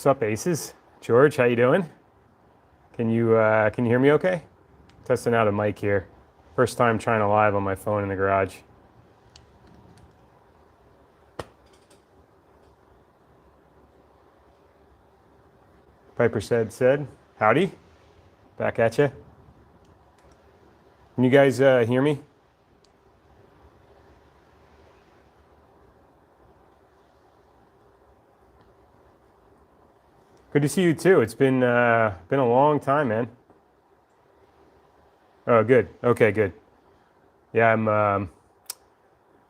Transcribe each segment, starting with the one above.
What's up, Aces? George, how you doing? Can you hear me okay? Testing out a mic here. First time trying to live on my phone in the garage. Piper said, howdy. Back at you. Can you guys hear me? Good to see you too. It's been a long time, man. Oh, good. Okay, good. Yeah, I'm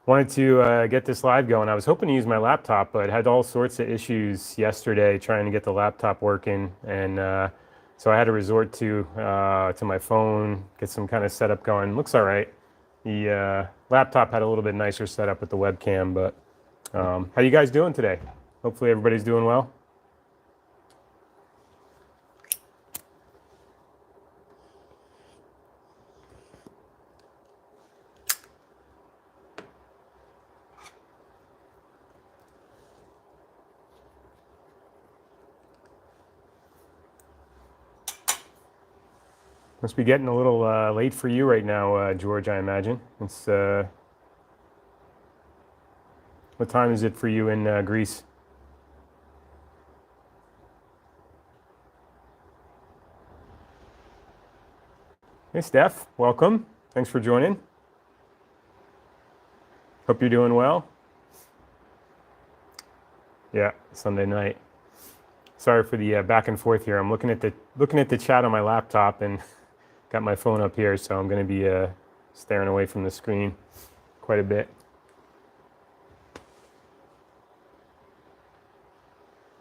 wanted to get this live going. I was hoping to use my laptop, but had all sorts of issues yesterday trying to get the laptop working, and so I had to resort to my phone, get some kind of setup going. Looks all right. The laptop had a little bit nicer setup with the webcam, but how you guys doing today? Hopefully everybody's doing well. Must be getting a little late for you right now, George, I imagine. It's what time is it for you in Greece? Hey, Steph, welcome. Thanks for joining. Hope you're doing well. Yeah, Sunday night. Sorry for the back and forth here. I'm looking at the chat on my laptop and got my phone up here, so I'm going to be staring away from the screen quite a bit.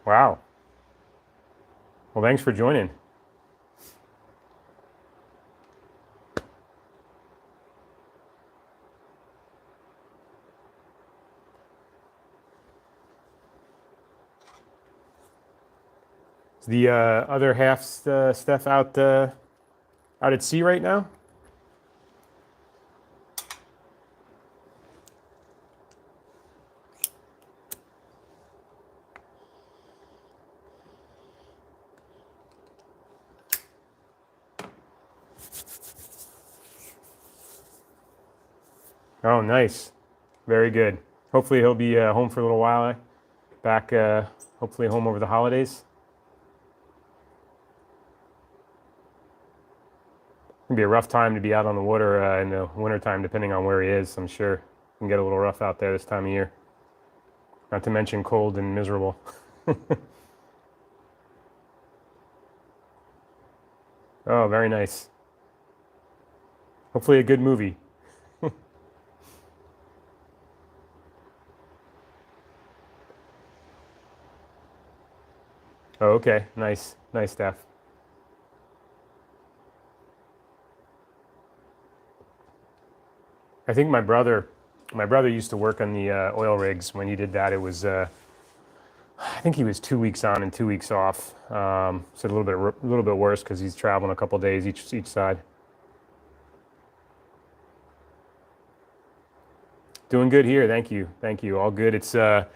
Wow. Well, thanks for joining. Is the other half stuff out at sea right now? Oh, nice. Very good. Hopefully he'll be home for a little while. Back, hopefully home over the holidays. It'll be a rough time to be out on the water in the wintertime, depending on where he is. I'm sure it can get a little rough out there this time of year. Not to mention cold and miserable. Oh, very nice. Hopefully a good movie. Oh, okay. Nice. Nice, Steph. I think my brother used to work on the oil rigs. When he did that, it was I think he was 2 weeks on and 2 weeks off. So a little bit worse because he's traveling a couple days each side. Doing good here. Thank you. All good. It's a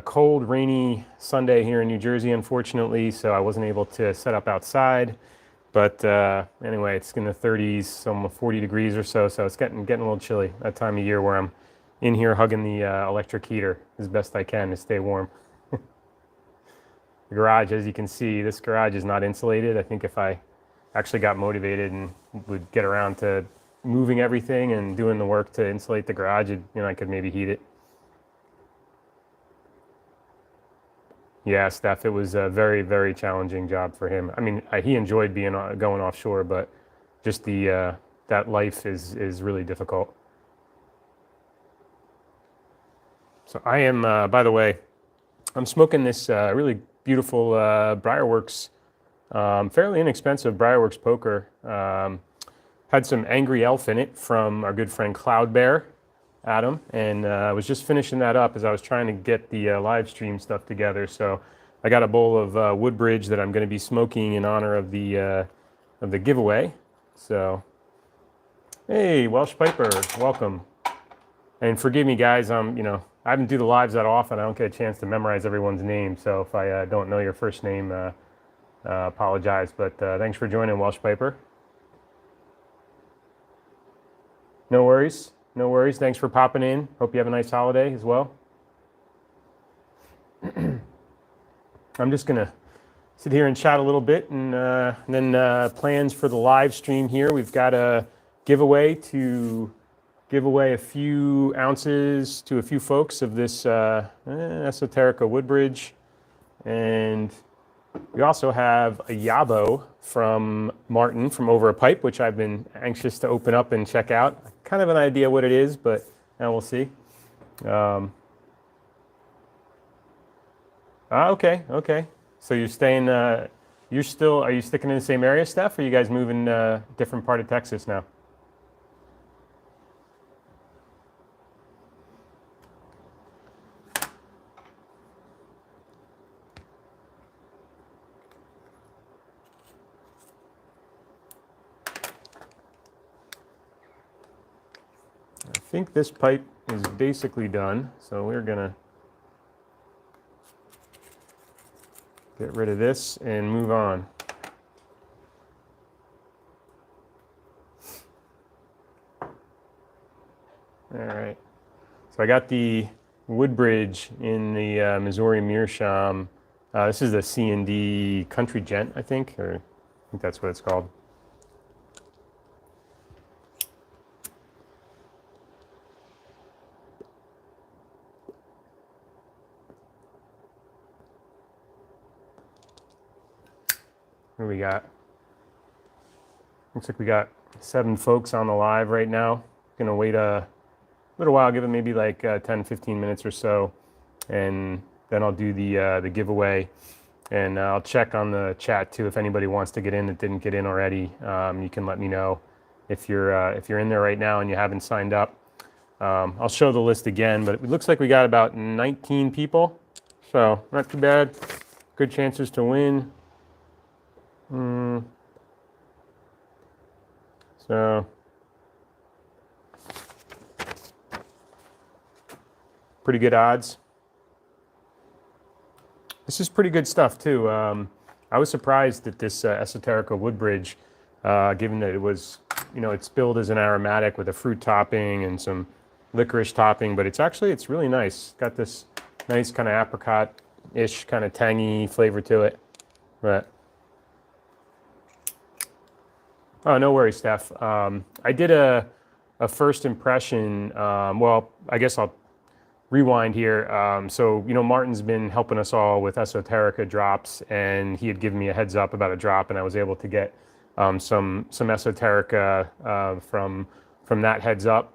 cold, rainy Sunday here in New Jersey, unfortunately. So I wasn't able to set up outside. But anyway, it's in the 30s, some 40 degrees or so. So it's getting a little chilly that time of year where I'm in here hugging the electric heater as best I can to stay warm. The garage, as you can see, this garage is not insulated. I think if I actually got motivated and would get around to moving everything and doing the work to insulate the garage, I could maybe heat it. Yeah, Steph, it was a very, very challenging job for him. I mean, he enjoyed going offshore, but just that life is really difficult. So I am, by the way, I'm smoking this really beautiful Briarworks, fairly inexpensive Briarworks poker. Had some Angry Elf in it from our good friend Cloud Bear, Adam, and I was just finishing that up as I was trying to get the live stream stuff together. So I got a bowl of Woodbridge that I'm going to be smoking in honor of the giveaway. So, hey, Welsh Piper, welcome. And forgive me, guys. I I haven't do the lives that often. I don't get a chance to memorize everyone's name. So if I don't know your first name, apologize. But thanks for joining, Welsh Piper. No worries. No worries. Thanks for popping in. Hope you have a nice holiday as well. I'm just going to sit here and chat a little bit, and then plans for the live stream here. We've got a giveaway to give away a few ounces to a few folks of this Esoterica Woodbridge. And we also have a YABO from Martin from Over a Pipe, which I've been anxious to open up and check out. Kind of an idea what it is, but now we'll see. Okay. So you're staying, are you sticking in the same area, Steph, or are you guys moving different part of Texas now? I think this pipe is basically done, so we're gonna get rid of this and move on. All right, so I got the Woodbridge in the Missouri Meerschaum. This is a C&D Country Gent, I think that's what it's called. What do we got? Looks like we got 7 folks on the live right now. Gonna wait a little while, give it maybe like 10, 15 minutes or so, and then I'll do the giveaway. And I'll check on the chat too if anybody wants to get in that didn't get in already. You can let me know if you're in there right now and you haven't signed up. I'll show the list again, but it looks like we got about 19 people, so not too bad. Good chances to win. So pretty good odds. This is pretty good stuff too. I was surprised that this Esoterica Woodbridge, given that it was, it's billed as an aromatic with a fruit topping and some licorice topping, but it's really nice. Got this nice kind of apricot-ish kind of tangy flavor to it. But oh, no worries, Steph. I did a first impression. Well, I guess I'll rewind here. So, Martin's been helping us all with Esoterica drops, and he had given me a heads up about a drop, and I was able to get some Esoterica from that heads up.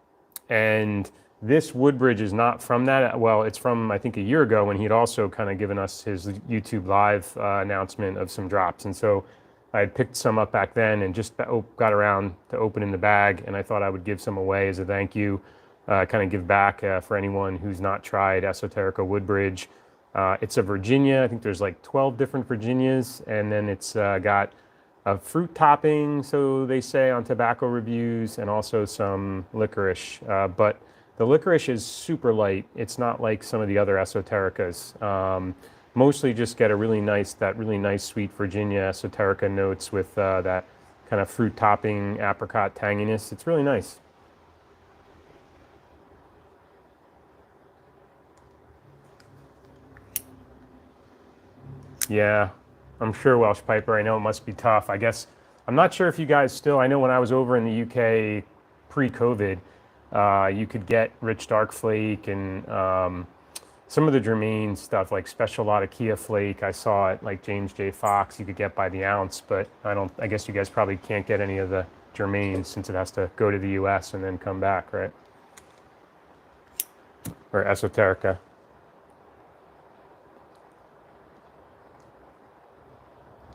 And this Woodbridge is not from that. Well, it's from, I think, a year ago when he had also kind of given us his YouTube live announcement of some drops. And so I had picked some up back then and just got around to opening the bag, and I thought I would give some away as a thank you, kind of give back for anyone who's not tried Esoterica Woodbridge. It's a Virginia. I think there's like 12 different Virginias, and then it's got a fruit topping, so they say on tobacco reviews, and also some licorice. But the licorice is super light. It's not like some of the other Esotericas. Mostly just get a really nice sweet Virginia Esoterica notes with that kind of fruit topping apricot tanginess. It's really nice. Yeah, I'm sure, Welsh Piper. I know it must be tough. I guess, I'm not sure if you guys still, I know when I was over in the UK pre-COVID, you could get Rich Dark Flake and some of the Germain stuff, like Special Lot of Kia Flake. I saw it like James J. Fox, you could get by the ounce, but I guess you guys probably can't get any of the Germains since it has to go to the US and then come back, right? Or Esoterica.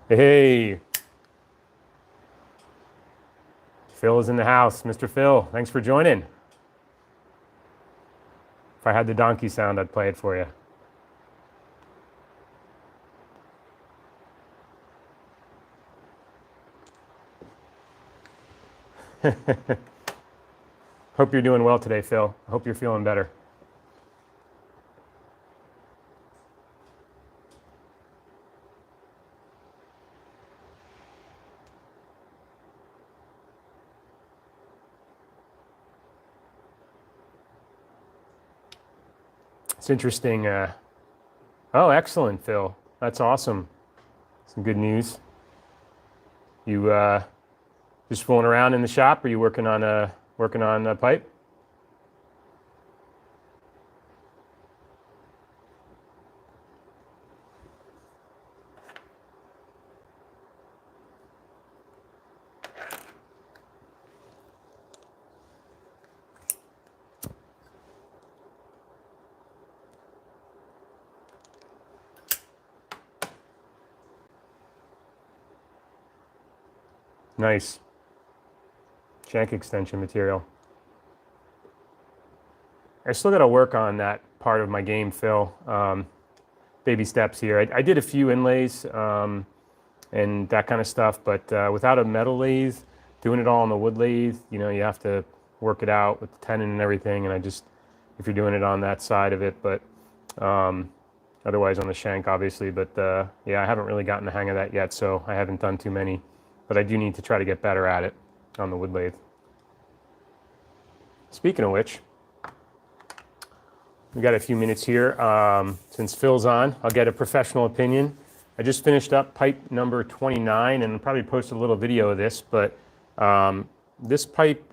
Hey, Phil is in the house. Mr. Phil, thanks for joining. If I had the donkey sound, I'd play it for you. Hope you're doing well today, Phil. I hope you're feeling better. It's interesting. Oh, excellent, Phil. That's awesome. Some good news. You just fooling around in the shop? Or are you working on a pipe? Nice. Shank extension material. I still got to work on that part of my game, Phil. Baby steps here. I did a few inlays and that kind of stuff, but without a metal lathe, doing it all on the wood lathe, you know, you have to work it out with the tenon and everything. And if you're doing it on that side of it, but otherwise on the shank, obviously. But yeah, I haven't really gotten the hang of that yet, so I haven't done too many. But I do need to try to get better at it on the wood lathe. Speaking of which, we got a few minutes here. Since Phil's on, I'll get a professional opinion. I just finished up pipe number 29 and probably posted a little video of this, but this pipe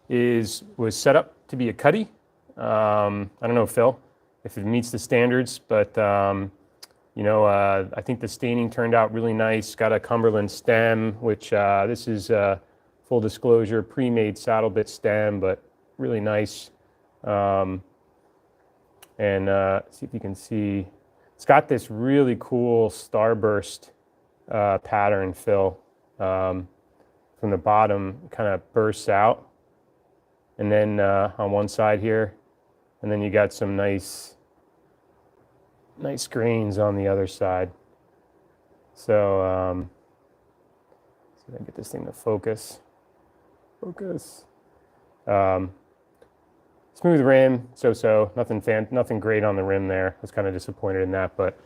was set up to be a cutty. I don't know, Phil, if it meets the standards, but you know, I think the staining turned out really nice. Got a Cumberland stem, which this is full disclosure, pre-made saddle bit stem, but really nice. And see if you can see, it's got this really cool starburst pattern, Phil. From the bottom, kind of bursts out, and then on one side here, and then you got some nice grains on the other side. So see if I can get this thing to focus. Smooth rim, so nothing great on the rim there. I was kind of disappointed in that, but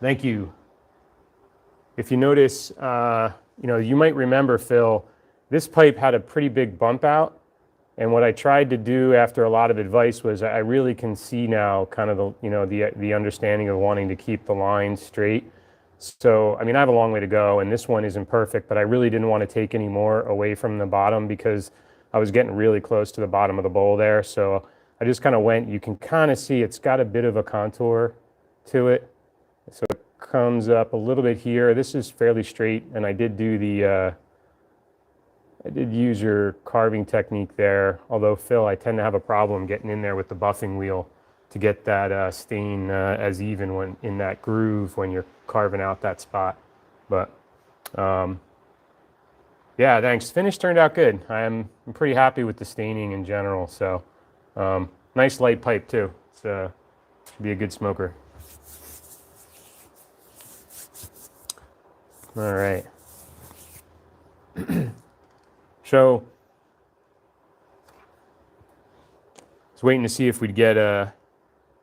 thank you. If you notice, you know, you might remember, Phil, this pipe had a pretty big bump out. And what I tried to do after a lot of advice was I really can see now kind of the, you know, the understanding of wanting to keep the line straight. So, I mean, I have a long way to go, and this one isn't perfect, but I really didn't want to take any more away from the bottom because I was getting really close to the bottom of the bowl there. So I just kind of went, you can kind of see it's got a bit of a contour to it. So it comes up a little bit here. This is fairly straight, and I did do the, I did use your carving technique there, although, Phil, I tend to have a problem getting in there with the buffing wheel to get that stain as even when in that groove when you're carving out that spot. But yeah, thanks. Finish turned out good. I'm pretty happy with the staining in general. So nice light pipe too. It's should be a good smoker. All right. So, I was waiting to see if we'd get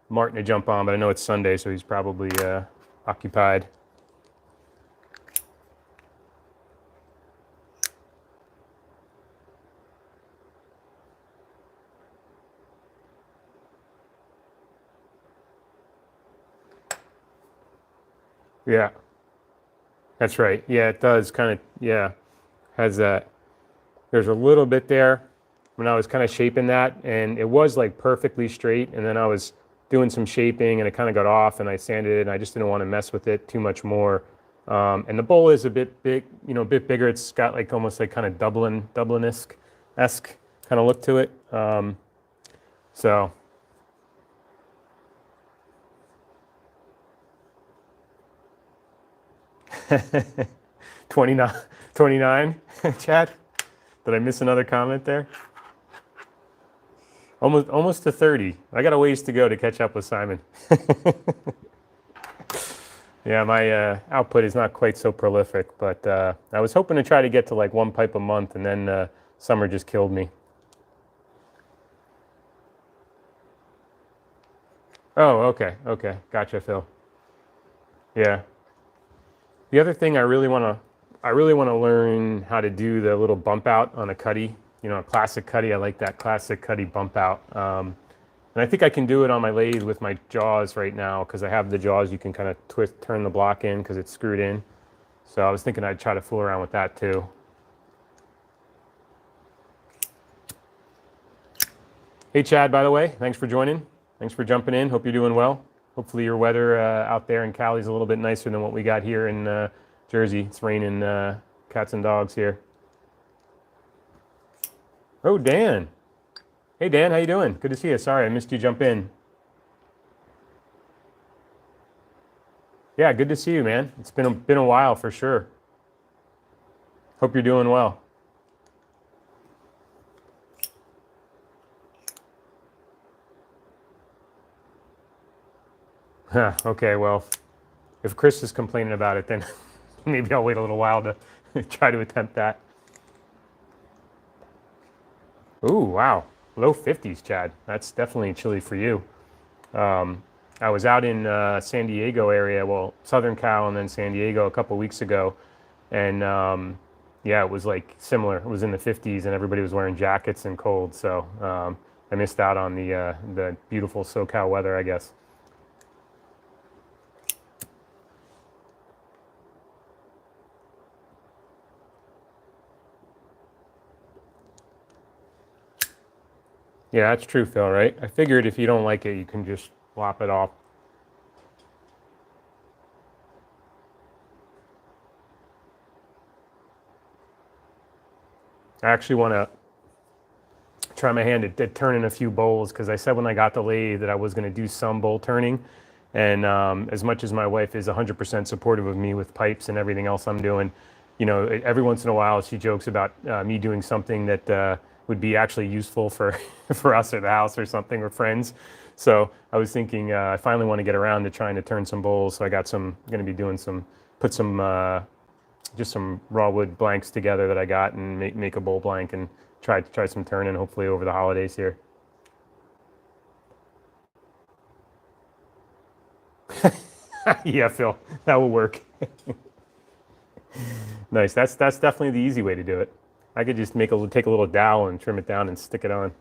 Martin to jump on, but I know it's Sunday, so he's probably occupied. Yeah, that's right. Yeah, it does kind of, yeah, has that. There's a little bit there when I was kind of shaping that, and it was like perfectly straight, and then I was doing some shaping and it kind of got off, and I sanded it, and I just didn't want to mess with it too much more. And the bowl is a bit big, you know, a bit bigger. It's got like almost like kind of Dublin-esque kind of look to it. So. 29, Chad? Did I miss another comment there? Almost to 30. I got a ways to go to catch up with Simon. Yeah, my output is not quite so prolific, but I was hoping to try to get to like one pipe a month, and then summer just killed me. Oh, okay, gotcha, Phil. Yeah. The other thing I really want to learn how to do the little bump out on a cutty. You know, a classic cutty. I like that classic cutty bump out. And I think I can do it on my lathe with my jaws right now because I have the jaws you can kind of twist, turn the block in because it's screwed in. So I was thinking I'd try to fool around with that too. Hey Chad, by the way, thanks for joining. Thanks for jumping in. Hope you're doing well. Hopefully your weather out there in Cali is a little bit nicer than what we got here in Jersey. It's raining cats and dogs here. Oh, Dan. Hey Dan, how you doing? Good to see you. Sorry, I missed you jump in. Yeah, good to see you, man. It's been a while for sure. Hope you're doing well. Huh, okay, well, if Chris is complaining about it, then maybe I'll wait a little while to try to attempt that. Ooh, wow. Low 50s, Chad. That's definitely chilly for you. I was out in San Diego area, well, Southern Cal and then San Diego a couple weeks ago. And yeah, it was like similar. It was in the 50s and everybody was wearing jackets and cold. So I missed out on the beautiful SoCal weather, I guess. Yeah, that's true, Phil, right? I figured if you don't like it, you can just lop it off. I actually want to try my hand at turning a few bowls because I said when I got the lathe that I was going to do some bowl turning. And as much as my wife is 100% supportive of me with pipes and everything else I'm doing, you know, every once in a while she jokes about me doing something that would be actually useful for, for us or the house or something or friends. So I was thinking I finally want to get around to trying to turn some bowls. So I got some, going to be doing some, put some, just some raw wood blanks together that I got and make a bowl blank and try some turning hopefully over the holidays here. Yeah, Phil, that will work. Nice. That's definitely the easy way to do it. I could just take a little dowel and trim it down and stick it on.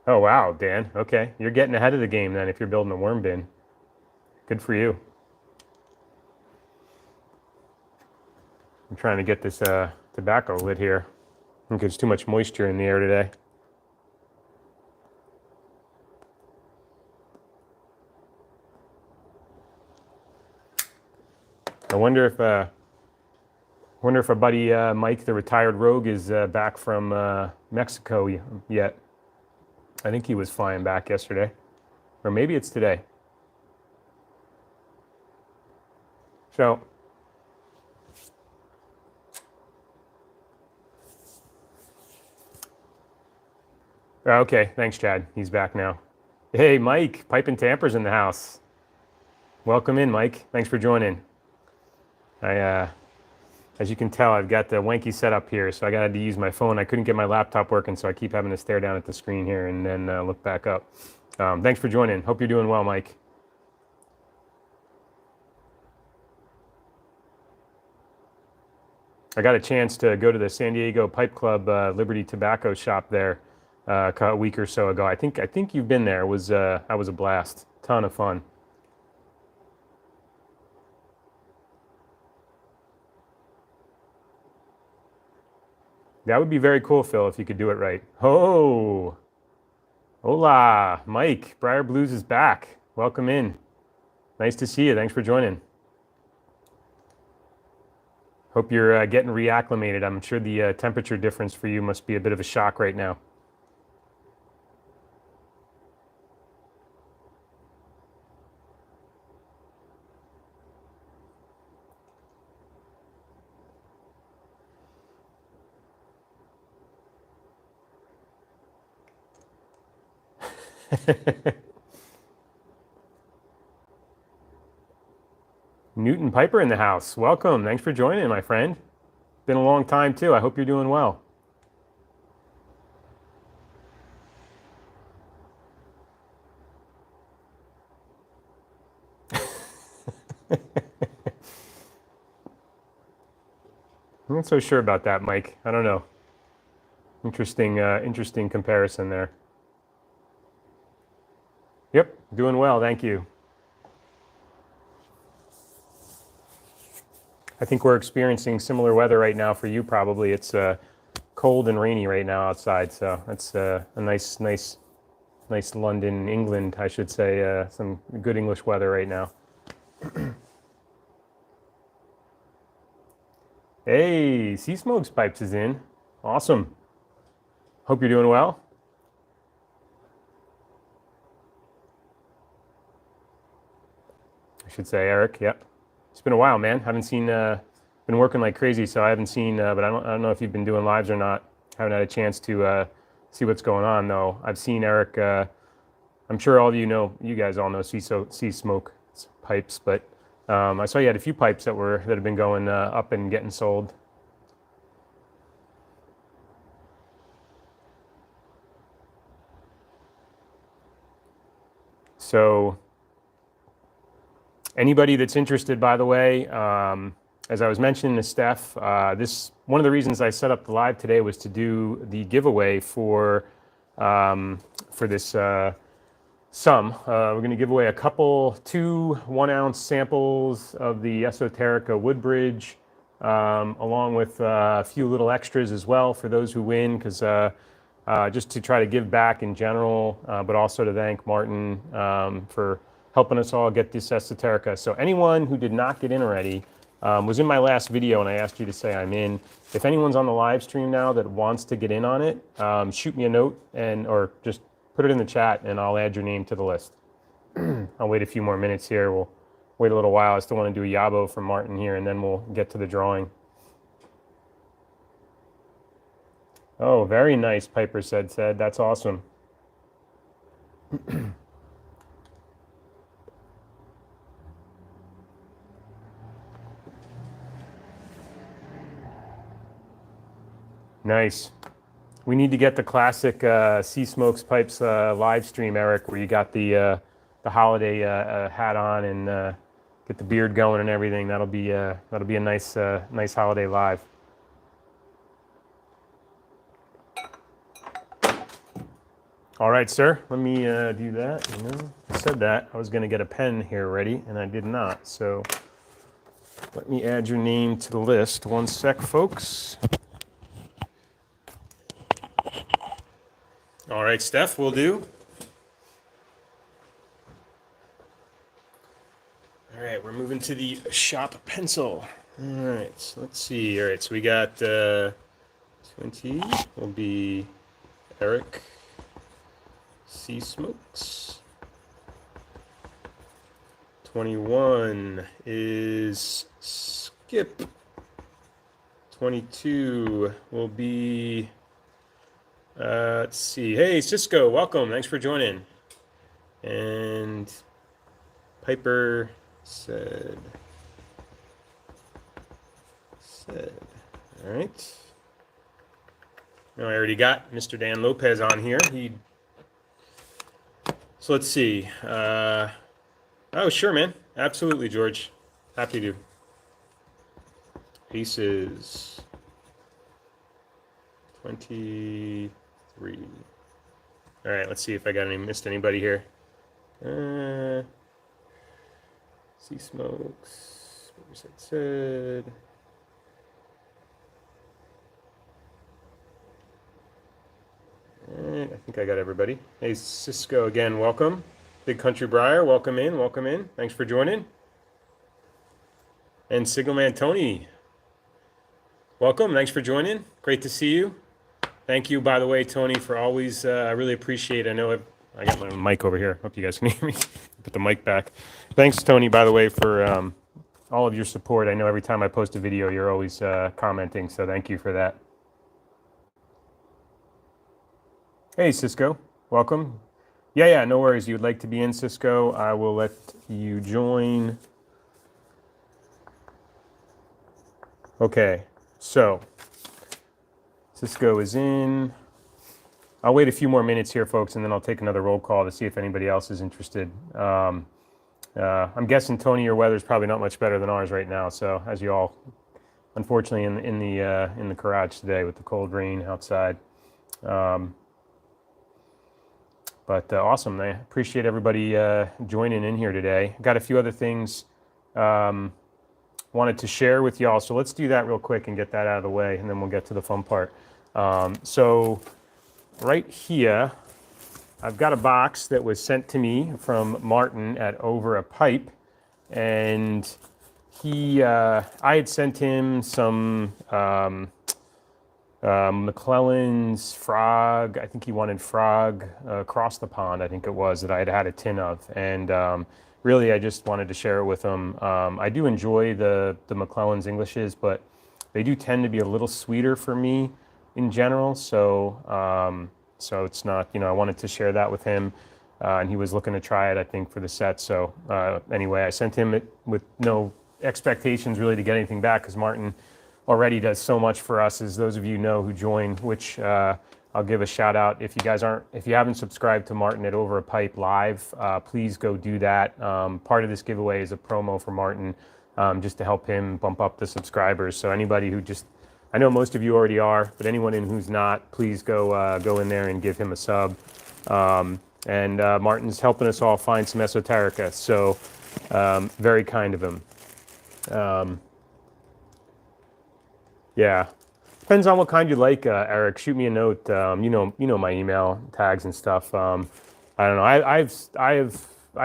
Oh wow, Dan. Okay, you're getting ahead of the game then if you're building a worm bin. Good for you. I'm trying to get this tobacco lit here. I think there's too much moisture in the air today. I wonder if our buddy Mike, the retired rogue, is back from Mexico yet. I think he was flying back yesterday, or maybe it's today. So, okay, thanks, Chad. He's back now. Hey, Mike, Pipe and Tampers in the house. Welcome in, Mike. Thanks for joining. As you can tell, I've got the wanky setup here, so I got to use my phone. I couldn't get my laptop working, so I keep having to stare down at the screen here and then look back up. Thanks for joining. Hope you're doing well, Mike. I got a chance to go to the San Diego Pipe Club Liberty Tobacco shop there a week or so ago. I think you've been there. That was a blast. Ton of fun. That would be very cool, Phil, if you could do it right. Oh, hola, Mike. Briar Blues is back. Welcome in. Nice to see you. Thanks for joining. Hope you're getting reacclimated. I'm sure the temperature difference for you must be a bit of a shock right now. Newton Piper in the house. Welcome. Thanks for joining, my friend. Been a long time too. I hope you're doing well. I'm not so sure about that, Mike. I don't know. Interesting comparison there. Yep, doing well, thank you. I think we're experiencing similar weather right now for you probably. It's cold and rainy right now outside, so that's a nice London, England, I should say. Some good English weather right now. Hey, Sea Smokes Pipes is in. Awesome. Hope you're doing well. I should say, Eric. Yep. It's been a while, man. Haven't seen. Been working like crazy, so I haven't seen. But I don't know if you've been doing lives or not. Haven't had a chance to see what's going on though. I've seen Eric. I'm sure all of you know. You guys all know Sea Smoke Pipes, but I saw you had a few pipes that have been going up and getting sold. So anybody that's interested, by the way, as I was mentioning to Steph, one of the reasons I set up the live today was to do the giveaway for this sum. We're going to give away two 1 ounce samples of the Esoterica Woodbridge, along with a few little extras as well for those who win, because just to try to give back in general, but also to thank Martin for helping us all get this Esoterica. So anyone who did not get in already was in my last video, and I asked you to say I'm in. If anyone's on the live stream now that wants to get in on it, shoot me a note or just put it in the chat, and I'll add your name to the list. I'll wait a few more minutes here. We'll wait a little while. I still want to do a YABO from Martin here, and then we'll get to the drawing. Oh, very nice, Piper said. That's awesome. Nice. We need to get the classic Sea Smokes Pipes live stream, Eric, where you got the holiday hat on and get the beard going and everything. That'll be a nice holiday live. All right, sir. Let me do that. I said that I was going to get a pen here ready, and I did not. So let me add your name to the list. One sec, folks. All right, Steph, will do. All right, we're moving to the shop pencil. All right, so let's see. All right, so we got 20 will be Eric Sea Smokes. 21 is Skip. 22 will be let's see. Hey, Cisco, welcome. Thanks for joining. And Piper said. All right. No, I already got Mr. Dan Lopez on here. So let's see. Oh, sure, man. Absolutely, George. Happy to. Aces. 23. All right, let's see if I missed anybody here. Sea Smokes. What was that said? I think I got everybody. Hey, Cisco again, welcome. Big Country Briar, welcome in. Thanks for joining. And Signalman Tony, welcome. Thanks for joining. Great to see you. Thank you, by the way, Tony, for always. I really appreciate it. I know I got my mic over here. Hope you guys can hear me. Put the mic back. Thanks, Tony, by the way, for all of your support. I know every time I post a video, you're always commenting, so thank you for that. Hey, Cisco, welcome. Yeah, no worries. You would like to be in, Cisco? I will let you join. Okay, so Cisco is in. I'll wait a few more minutes here, folks, and then I'll take another roll call to see if anybody else is interested. I'm guessing, Tony, your weather's probably not much better than ours right now. So, as you all, unfortunately, in the garage today with the cold rain outside. But awesome. I appreciate everybody joining in here today. Got a few other things wanted to share with y'all. So let's do that real quick and get that out of the way, and then we'll get to the fun part. So right here, I've got a box that was sent to me from Martin at Over a Pipe, and I had sent him some McClellan's frog. I think he wanted frog across the pond, I think it was, that I had had a tin of. And really, I just wanted to share it with him. I do enjoy the McClellan's Englishes, but they do tend to be a little sweeter for me in general. So it's not, I wanted to share that with him. And he was looking to try it, I think, for the set. So anyway, I sent him it with no expectations really to get anything back, because Martin already does so much for us, as those of you know who join, which I'll give a shout out. If you haven't subscribed to Martin at Over a Pipe Live, please go do that. Part of this giveaway is a promo for Martin, just to help him bump up the subscribers. So anybody who I know most of you already are, but anyone who's not, please go in there and give him a sub. And Martin's helping us all find some esoterica, so very kind of him. Yeah, depends on what kind you like, Eric. Shoot me a note. You know my email tags and stuff. I don't know. I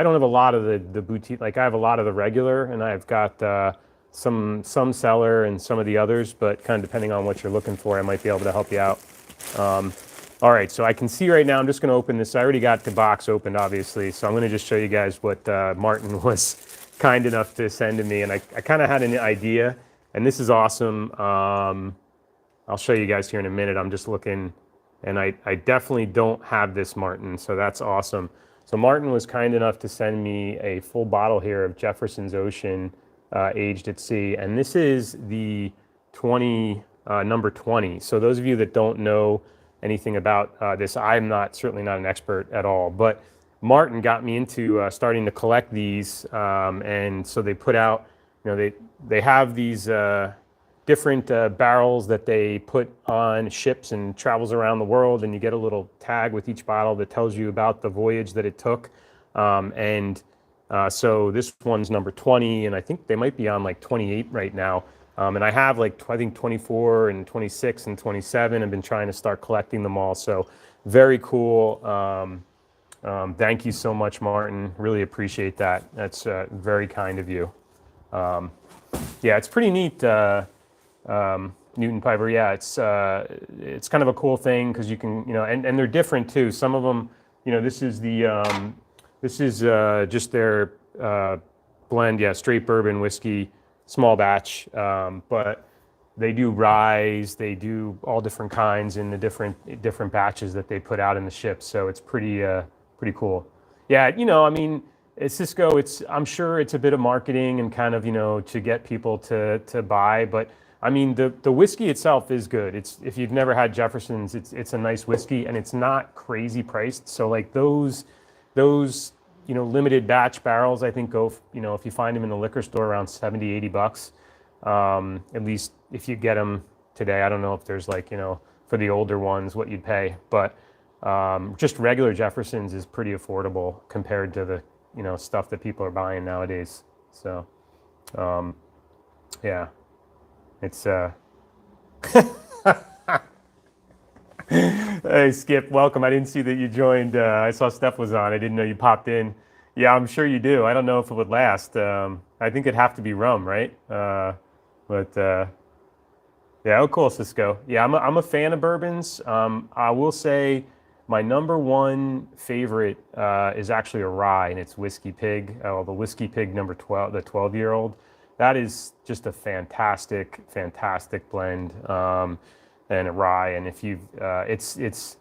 don't have a lot of the boutique. Like, I have a lot of the regular, and I've got some cellar and some of the others. But kind of depending on what you're looking for, I might be able to help you out. All right, so I can see right now. I'm just going to open this. I already got the box opened, obviously. So I'm going to just show you guys what Martin was kind enough to send to me, and I kind of had an idea. And this is awesome. I'll show you guys here in a minute. I'm just looking, and I definitely don't have this, Martin, so that's awesome. So Martin was kind enough to send me a full bottle here of Jefferson's Ocean aged at sea, and this is the number 20. So those of you that don't know anything about this, I'm certainly not an expert at all, but Martin got me into starting to collect these, and so they put out, they have these different barrels that they put on ships and travels around the world, and you get a little tag with each bottle that tells you about the voyage that it took. So this one's number 20, and I think they might be on like 28 right now. And I have I think 24 and 26 and 27. I've been trying to start collecting them all. So very cool. Thank you so much, Martin. Really appreciate that. That's very kind of you. Yeah, it's pretty neat, Newton Piper. Yeah, it's kind of a cool thing, because you can, and they're different too. Some of them, this is just their blend. Yeah, straight bourbon whiskey, small batch. But they do ryes, they do all different kinds in the different batches that they put out in the ships. So it's pretty cool. Yeah, I mean, it's Cisco. I'm sure it's a bit of marketing and kind of, to get people to buy. But I mean, the whiskey itself is good. If you've never had Jefferson's, it's a nice whiskey, and it's not crazy priced. So like those limited batch barrels, I think go, if you find them in the liquor store, around $70-$80. At least if you get them today. I don't know if there's for the older ones what you'd pay, but just regular Jefferson's is pretty affordable compared to the stuff that people are buying nowadays. So yeah, it's Hey Skip, welcome. I didn't see that you joined. I saw Steph was on. I didn't know you popped in. Yeah, I'm sure you do. I don't know if it would last. I think it'd have to be rum, right? Yeah, oh cool, Cisco. Yeah, I'm a fan of bourbons. I will say my number one favorite is actually a rye, and it's Whiskey Pig. The Whiskey Pig number 12, the 12-year-old. That is just a fantastic blend, and a rye. And if you've, it's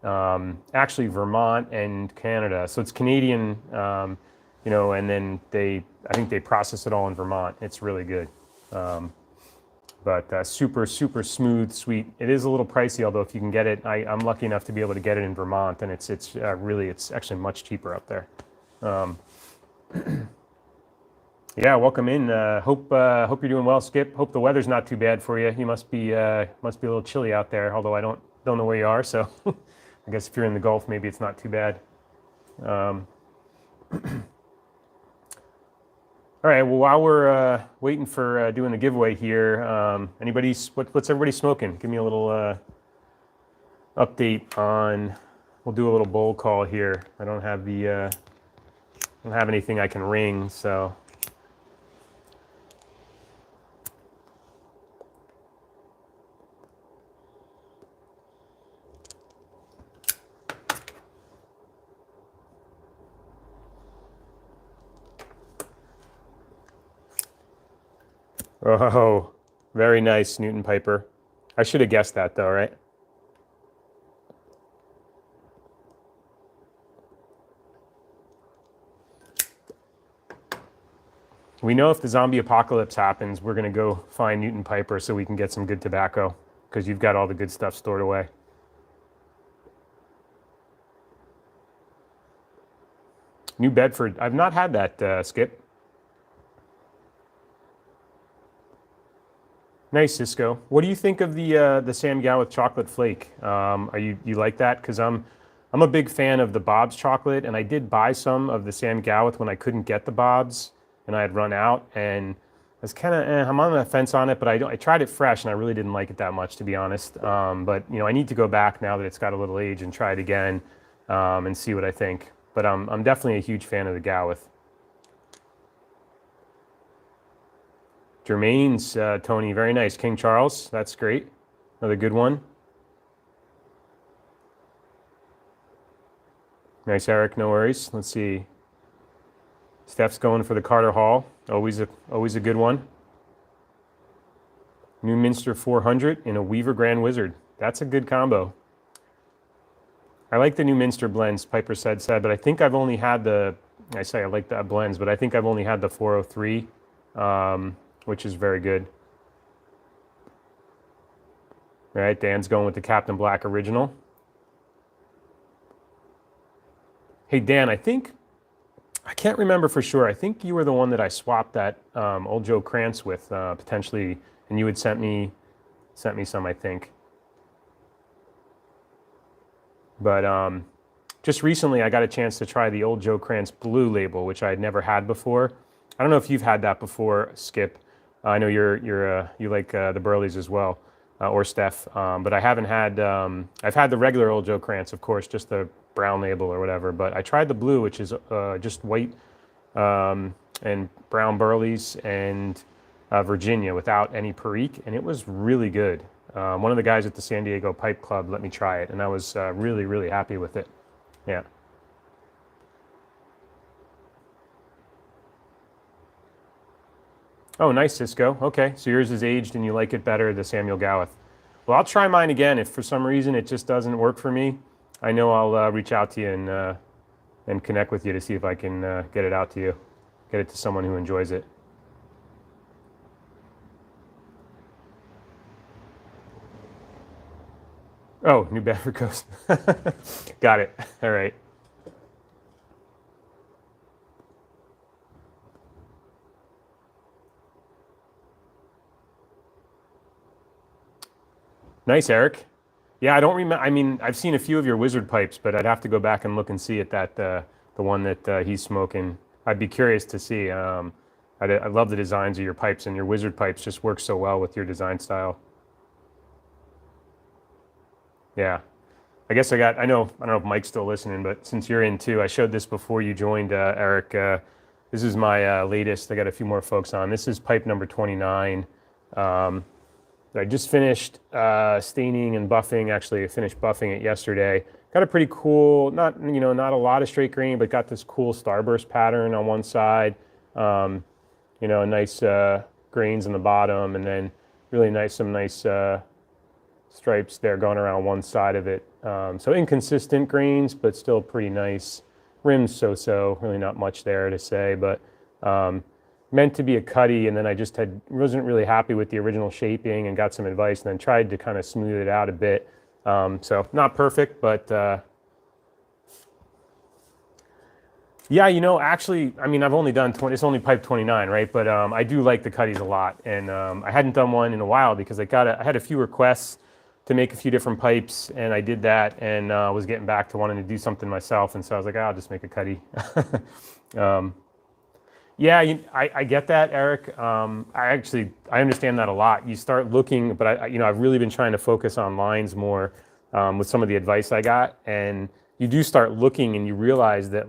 actually Vermont and Canada, so it's Canadian, and then I think they process it all in Vermont. It's really good. But super smooth, sweet. It is a little pricey, although if you can get it, I'm lucky enough to be able to get it in Vermont, and it's actually much cheaper up there. Yeah, welcome in. Hope you're doing well, Skip. Hope the weather's not too bad for you. You must be a little chilly out there. Although I don't don't know where you are, so I guess if you're in the Gulf, maybe it's not too bad. All right, well, while we're waiting for doing the giveaway here, what's everybody smoking? Give me a little update on, we'll do a little bowl call here. I don't have anything I can ring, so. Oh, very nice, Newton Piper. I should have guessed that though, right? We know if the zombie apocalypse happens, we're going to go find Newton Piper so we can get some good tobacco, because you've got all the good stuff stored away. New Bedford. I've not had that, Skip. Nice, Cisco. What do you think of the Sam GAW with chocolate flake? You like that? Because I'm a big fan of the Bob's chocolate, and I did buy some of the Sam GAW with when I couldn't get the Bob's, and I had run out, and I was kind of I'm on the fence on it, but I tried it fresh, and I really didn't like it that much, to be honest. But you know, I need to go back now that it's got a little age and try it again and see what I think. But I'm definitely a huge fan of the GAW with. Jermaine's, Tony, very nice. King Charles, that's great. Another good one. Nice, Eric, no worries. Let's see. Steph's going for the Carter Hall. Always a good one. New Minster 400 in a Weaver Grand Wizard. That's a good combo. I like the New Minster blends, Piper said, but I think I've only had I like the blends, but I think I've only had the 403. Which is very good. All right, Dan's going with the Captain Black original. Hey, Dan, I can't remember for sure. I think you were the one that I swapped that old Joe Krantz with potentially, and you had sent me some, I think. But just recently, I got a chance to try the old Joe Krantz blue label, which I had never had before. I don't know if you've had that before, Skip. I know you like the Burleys as well, or Steph, but I haven't had. I've had the regular old Joe Krantz, of course, just the brown label or whatever. But I tried the blue, which is just white and brown Burleys and Virginia without any Perique, and it was really good. One of the guys at the San Diego Pipe Club let me try it, and I was really, really happy with it. Yeah. Oh, nice, Cisco. Okay, so yours is aged and you like it better, the Samuel Gawith. Well, I'll try mine again. If for some reason it just doesn't work for me, I know I'll reach out to you and connect with you to see if I can get it out to you, get it to someone who enjoys it. Oh, New Bedford Coast. Got it. All right. Nice, Eric. Yeah, I don't remember. I mean, I've seen a few of your Wizard pipes, but I'd have to go back and look and see at that the one that he's smoking. I'd be curious to see. I love the designs of your pipes, and your Wizard pipes just work so well with your design style. Yeah. I guess I don't know if Mike's still listening, but since you're in too, I showed this before you joined, Eric. This is my latest. I got a few more folks on. This is pipe number 29. I just finished staining and buffing. Actually, I finished buffing it yesterday. Got a pretty cool, not a lot of straight grain, but got this cool starburst pattern on one side. Nice grains in the bottom, and then really nice, some nice stripes there going around one side of it. So inconsistent grains, but still pretty nice. Rims so-so, really not much there to say, but meant to be a cutty, and then I just wasn't really happy with the original shaping and got some advice and then tried to kind of smooth it out a bit. So not perfect, but yeah, actually, I mean, I've only done it's only pipe 29, right? But I do like the cutties a lot, and I hadn't done one in a while because I had a few requests to make a few different pipes, and I did that, and was getting back to wanting to do something myself, and so I was like, I'll just make a cutty. Yeah, I get that, Eric. I understand that a lot. You start looking, but I've really been trying to focus on lines more with some of the advice I got, and you do start looking, and you realize that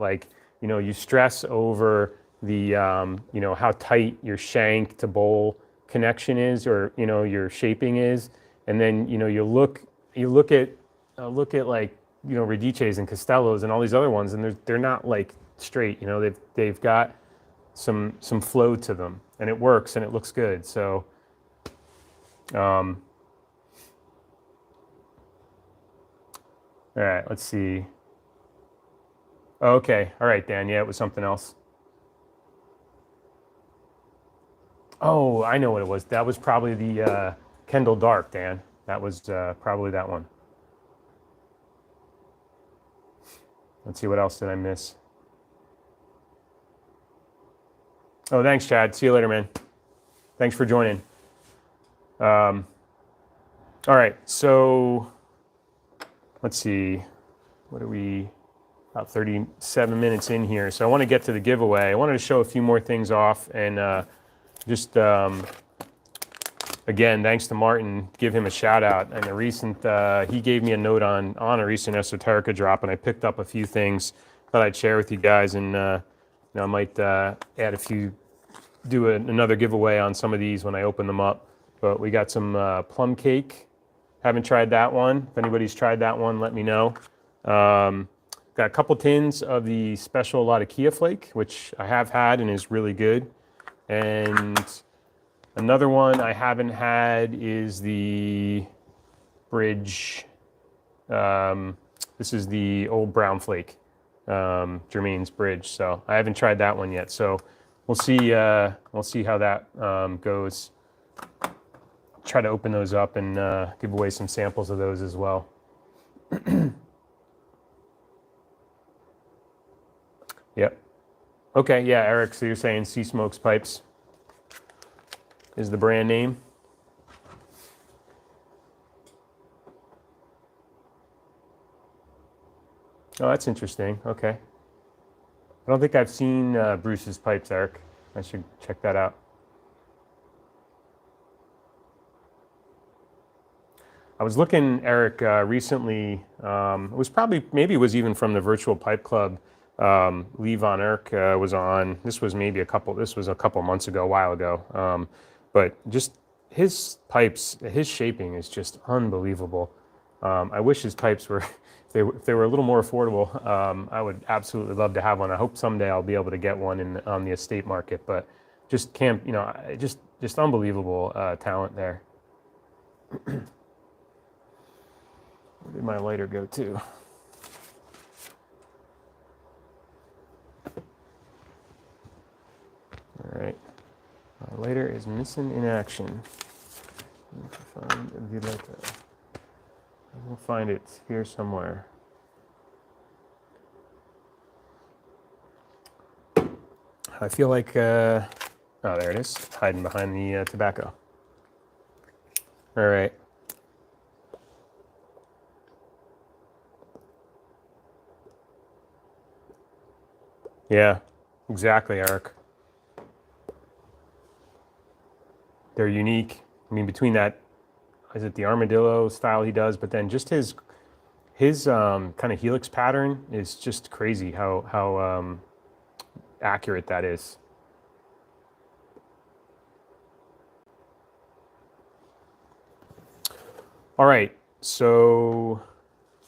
you stress over the how tight your shank to bowl connection is, or your shaping is, and then you look at Radices and Costellos and all these other ones, and they're not like straight. They've got some flow to them, and it works, and it looks good. So all right, let's see. Okay, all right, Dan. Yeah, it was something else. Oh, I know what it was. That was probably the Kendall Dark, Dan. That was probably that one. Let's see, what else did I miss? Oh, thanks, Chad. See you later, man. Thanks for joining. All right, so let's see. What are we? About 37 minutes in here. So I want to get to the giveaway. I wanted to show a few more things off, and just again, thanks to Martin, give him a shout out. And the recent, he gave me a note on a recent Esoterica drop, and I picked up a few things that I'd share with you guys, and I might add a few, do another giveaway on some of these when I open them up. But we got some plum cake. Haven't tried that one. If anybody's tried that one, let me know. Got a couple tins of the special Latakia flake, which I have had and is really good. And another one I haven't had is the Bridge. This is the old brown flake, Jermaine's Bridge. So I haven't tried that one yet. So we'll see how that goes. Try to open those up and give away some samples of those as well. Yep. Okay, yeah, Eric, so you're saying Sea Smokes Pipes is the brand name? Oh, that's interesting. Okay. I don't think I've seen Bruce's pipes, Eric. I should check that out. I was looking, Eric, recently. It was maybe it was even from the Virtual Pipe Club. Lee Von Erck was on. This was a couple months ago, a while ago. But just his pipes, his shaping is just unbelievable. I wish his pipes were, if they were a little more affordable. I would absolutely love to have one. I hope someday I'll be able to get one on the estate market. But just can't, just unbelievable talent there. Where did my lighter go to? All right, my lighter is missing in action. I need to find the lighter. I will find it here somewhere. I feel like, oh, there it is, hiding behind the tobacco. All right. Yeah, exactly, Eric. They're unique. I mean, between that, is it the armadillo style he does, but then just his kind of helix pattern is just crazy how accurate that is. All right, so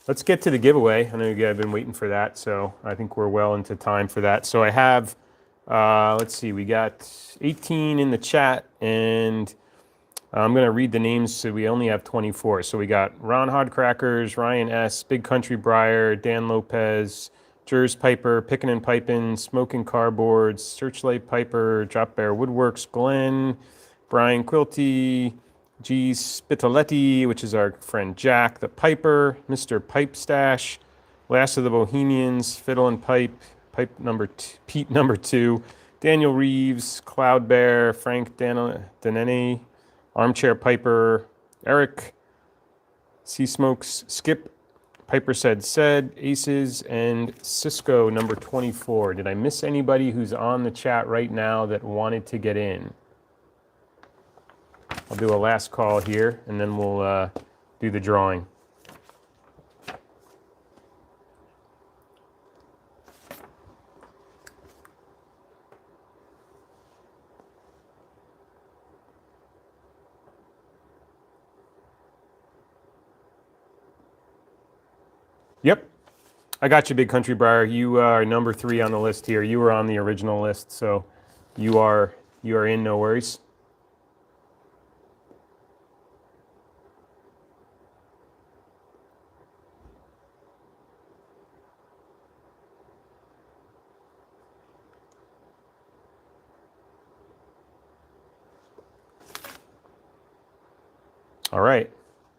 let's get to the giveaway. I know you guys have been waiting for that, so I think we're well into time for that. So I have, let's see, we got 18 in the chat, and I'm going to read the names, so we only have 24. So we got Ron Hodcrackers, Ryan S., Big Country Briar, Dan Lopez, Jers Piper, Pickin' and Pipin', Smoking Cardboards, Searchlight Piper, Drop Bear Woodworks, Glenn, Brian Quilty, G. Spitaletti, which is our friend Jack the Piper, Mr. Pipe Stash, Last of the Bohemians, Fiddle and Pipe, Pete number 2, Daniel Reeves, Cloud Bear, Frank Danene, Armchair Piper, Eric, Sea Smokes, Skip, Piper said, Aces, and Cisco number 24. Did I miss anybody who's on the chat right now that wanted to get in? I'll do a last call here, and then we'll do the drawing. Yep, I got you, Big Country Briar. You are number 3 on the list here. You were on the original list, so you are in. No worries. All right,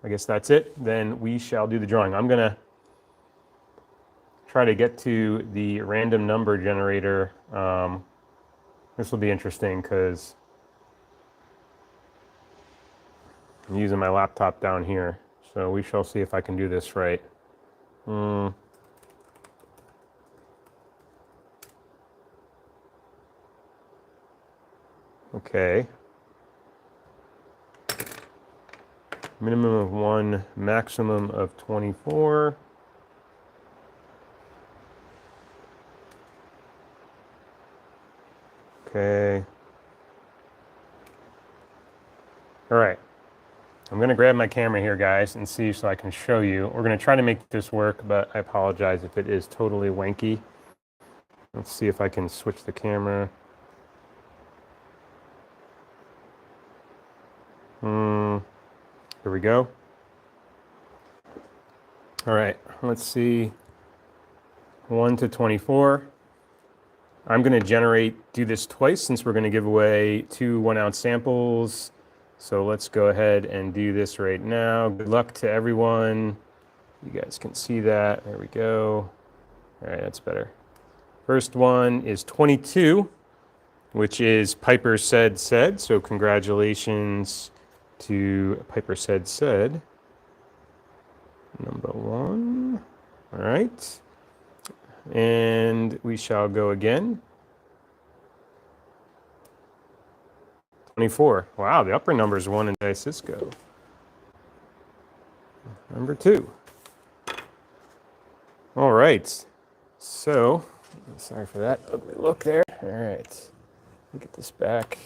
I guess that's it. Then we shall do the drawing. I'm gonna try to get to the random number generator. This will be interesting because I'm using my laptop down here. So we shall see if I can do this right. Okay. Minimum of 1, maximum of 24. Okay. All right. I'm going to grab my camera here, guys, and see so I can show you. We're going to try to make this work, but I apologize if it is totally wanky. Let's see if I can switch the camera. Here we go. All right, let's see. 1 to 24. I'm going to do this twice since we're going to give away 2 1-ounce samples. So let's go ahead and do this right now. Good luck to everyone. You guys can see that. There we go. All right, that's better. First one is 22, which is Piper said. So congratulations to Piper said. Number 1. All right. And we shall go again. 24. Wow, the upper number is 1 in Cisco. Number 2. All right. So, sorry for that ugly look there. All right. Let me get this back.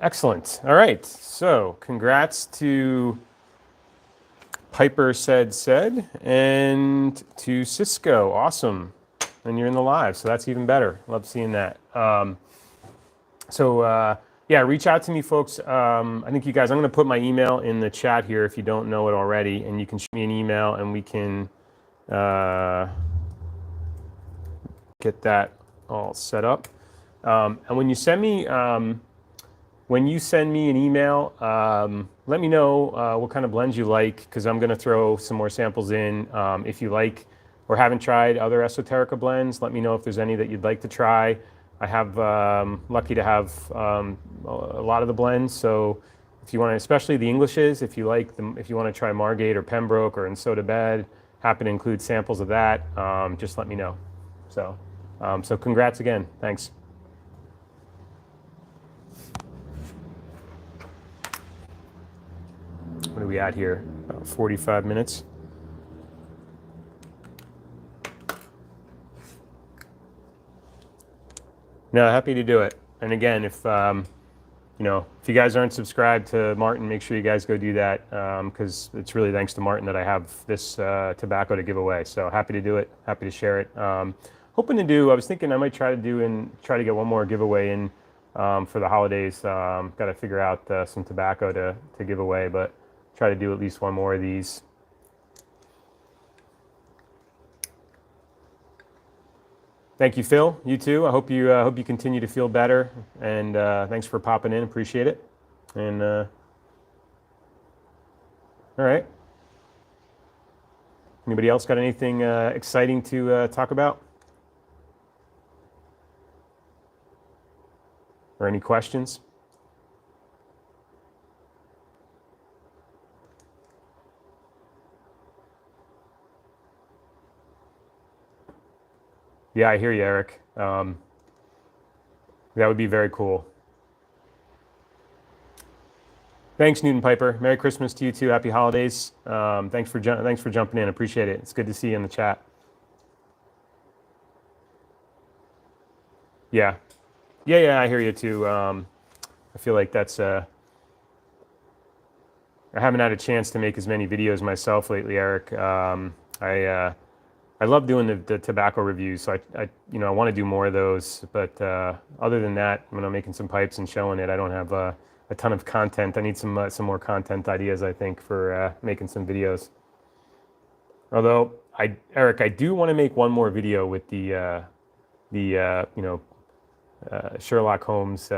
Excellent. All right. So, congrats to Piper said, and to Cisco. Awesome. And you're in the live, so that's even better. Love seeing that. Yeah, reach out to me, folks. I think you guys, I'm going to put my email in the chat here if you don't know it already, and you can shoot me an email and we can get that all set up. And when you send me an email, let me know what kind of blends you like, because I'm going to throw some more samples in. If you like or haven't tried other Esoterica blends, let me know if there's any that you'd like to try. I have lucky to have a lot of the blends. So if you want to, especially the Englishes, if you like them, if you want to try Margate or Pembroke or In Soda Bed, happy to include samples of that. Just let me know. So congrats again. Thanks. What are we at here? About 45 minutes. No, happy to do it. And again, if if you guys aren't subscribed to Martin, make sure you guys go do that, because it's really thanks to Martin that I have this tobacco to give away. So happy to do it. Happy to share it. Hoping to do. I was thinking I might try to get one more giveaway in for the holidays. Got to figure out some tobacco to give away, but try to do at least one more of these. Thank you, Phil. You too. I hope you continue to feel better. And thanks for popping in. Appreciate it. And all right. Anybody else got anything exciting to talk about? Or any questions? Yeah, I hear you, Eric. That would be very cool. Thanks, Newton Piper. Merry Christmas to you too. Happy holidays. Thanks for jumping in. Appreciate it. It's good to see you in the chat. Yeah, yeah. I hear you too. I feel like I haven't had a chance to make as many videos myself lately, Eric. I love doing the tobacco reviews, so I want to do more of those. But other than that, when I'm making some pipes and showing it, I don't have a ton of content. I need some more content ideas, I think, for making some videos. Although Eric, I do want to make one more video with the Sherlock Holmes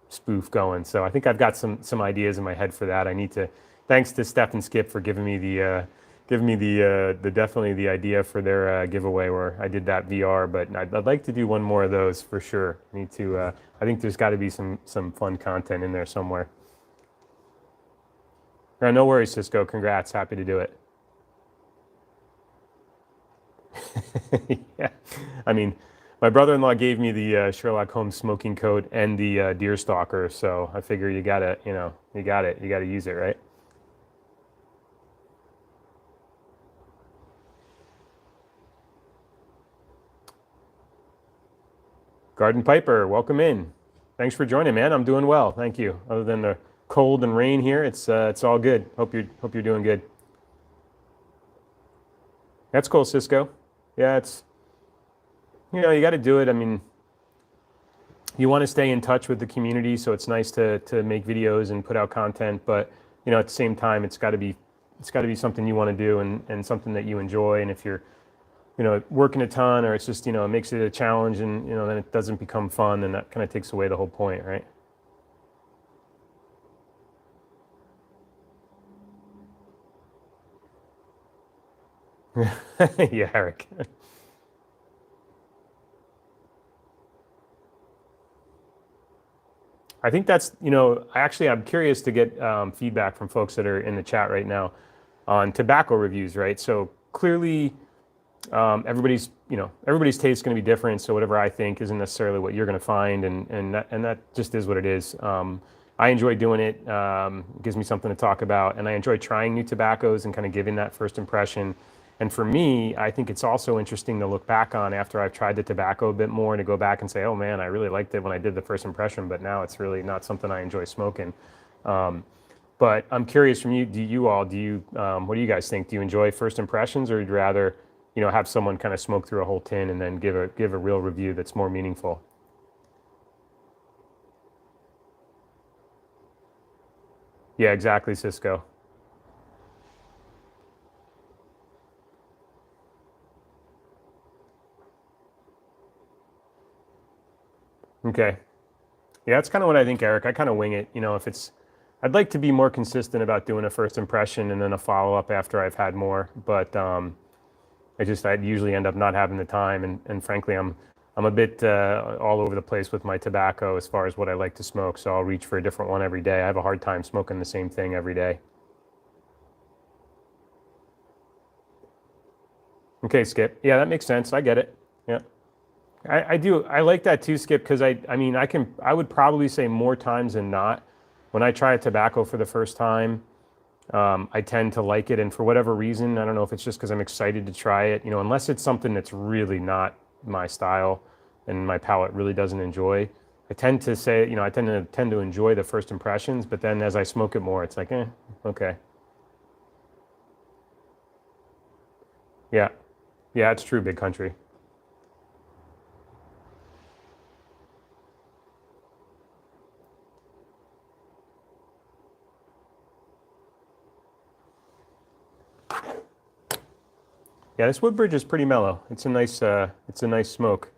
spoof going. So I think I've got some ideas in my head for that. I need to. Thanks to Steph and Skip for giving me the definitely the idea for their giveaway where I did that VR. But I'd like to do one more of those for sure. I need to. I think there's got to be some fun content in there somewhere. No worries, Cisco. Congrats. Happy to do it. Yeah, I mean, my brother-in-law gave me the Sherlock Holmes smoking coat and the deer stalker, so I figure you gotta use it, right? Garden Piper, welcome in. Thanks for joining, man. I'm doing well, thank you. Other than the cold and rain here, it's all good. Hope you're doing good. That's cool, Cisco. Yeah, it's you got to do it. I mean, you want to stay in touch with the community, so it's nice to make videos and put out content. But at the same time, it's got to be something you want to do and something that you enjoy. And if you're working a ton, or it's just it makes it a challenge, and then it doesn't become fun, and that kind of takes away the whole point, right? Yeah, Eric. I think that's, I'm curious to get feedback from folks that are in the chat right now on tobacco reviews, right? So clearly, everybody's taste is going to be different. So whatever I think isn't necessarily what you're going to find, and that just is what it is. I enjoy doing it. It gives me something to talk about, and I enjoy trying new tobaccos and kind of giving that first impression. And for me, I think it's also interesting to look back on after I've tried the tobacco a bit more, and to go back and say, oh man, I really liked it when I did the first impression, but now it's really not something I enjoy smoking. But I'm curious from you, what do you guys think? Do you enjoy first impressions, or would you rather, have someone kind of smoke through a whole tin and then give a real review that's more meaningful? Yeah, exactly, Cisco. Okay. Yeah, that's kind of what I think, Eric. I kind of wing it. I'd like to be more consistent about doing a first impression and then a follow up after I've had more. But I'd usually end up not having the time, and frankly, I'm a bit all over the place with my tobacco as far as what I like to smoke. So I'll reach for a different one every day. I have a hard time smoking the same thing every day. Okay, Skip. Yeah, that makes sense. I get it. Yeah. I do. I like that too, Skip, because I would probably say more times than not, when I try a tobacco for the first time, I tend to like it. And for whatever reason, I don't know if it's just because I'm excited to try it, unless it's something that's really not my style and my palate really doesn't enjoy. I tend to say, I tend to enjoy the first impressions, but then as I smoke it more, it's like, okay. Yeah. Yeah, it's true, big country. Yeah, this Woodbridge is pretty mellow. It's a nice smoke.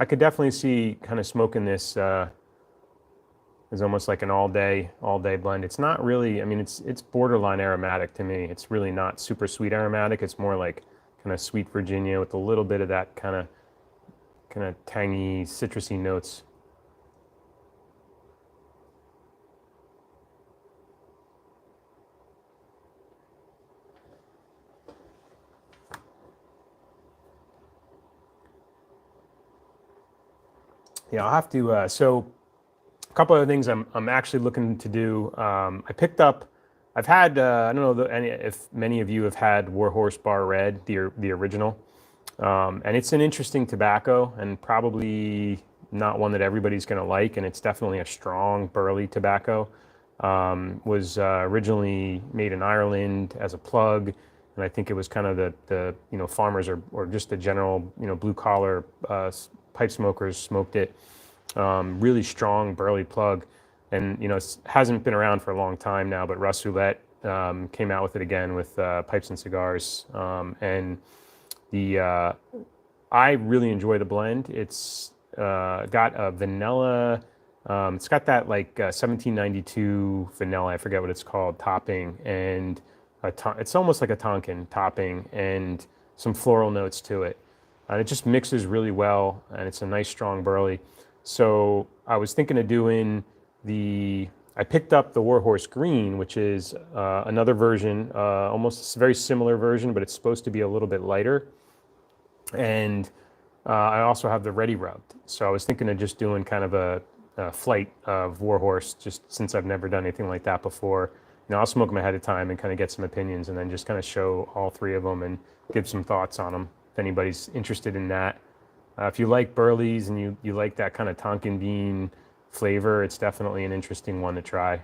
I could definitely see kind of smoking this as almost like an all day blend. It's not really, it's borderline aromatic to me. It's really not super sweet aromatic. It's more like kind of sweet Virginia with a little bit of that kind of kind of tangy, citrusy notes. Yeah, I'll have to. So, a couple of things I'm actually looking to do. I picked up. I've had. I don't know if many of you have had Warhorse Bar Red, the original, and it's an interesting tobacco and probably not one that everybody's going to like. And it's definitely a strong, burly tobacco. Was originally made in Ireland as a plug, and I think it was kind of the farmers or just the general blue collar pipe smokers smoked it. Really strong, burly plug, and it hasn't been around for a long time now. But Russ Roulette came out with it again with Pipes and Cigars, and I really enjoy the blend. It's got a vanilla. It's got that like 1792 vanilla. I forget what it's called, topping, and it's almost like a Tonkin topping, and some floral notes to it. And it just mixes really well, and it's a nice strong burly. So I was thinking of doing I picked up the Warhorse Green, which is another version, almost a very similar version, but it's supposed to be a little bit lighter. And I also have the Ready Rubbed. So I was thinking of just doing kind of a flight of Warhorse, just since I've never done anything like that before. I'll smoke them ahead of time and kind of get some opinions, and then just kind of show all three of them and give some thoughts on them if anybody's interested in that. If you like burleys and you like that kind of Tonkin bean flavor, it's definitely an interesting one to try.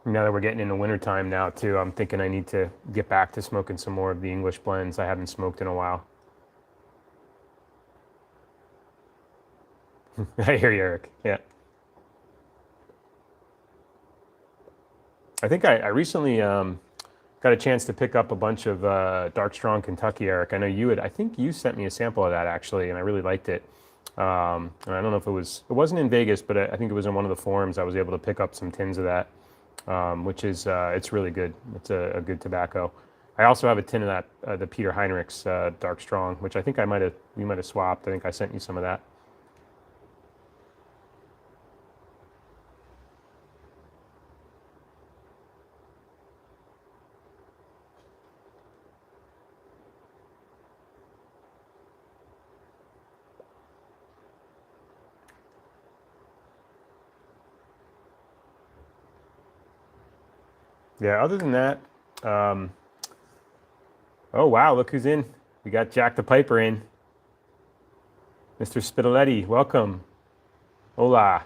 Now that we're getting into wintertime now too, I'm thinking I need to get back to smoking some more of the English blends I haven't smoked in a while. I hear you, Eric. Yeah. I think I recently got a chance to pick up a bunch of Dark Strong Kentucky, Eric. I know I think you sent me a sample of that actually, and I really liked it. And I don't know if it wasn't in Vegas, but I think it was in one of the forums. I was able to pick up some tins of that. Which is it's really good. It's a good tobacco. I also have a tin of that the Peter Heinrich's Dark Strong, which I think we might have swapped. I think I sent you some of that. Yeah. Other than that, oh wow, look who's in. We got Jack the Piper in. Mr. Spitaletti, welcome. Hola.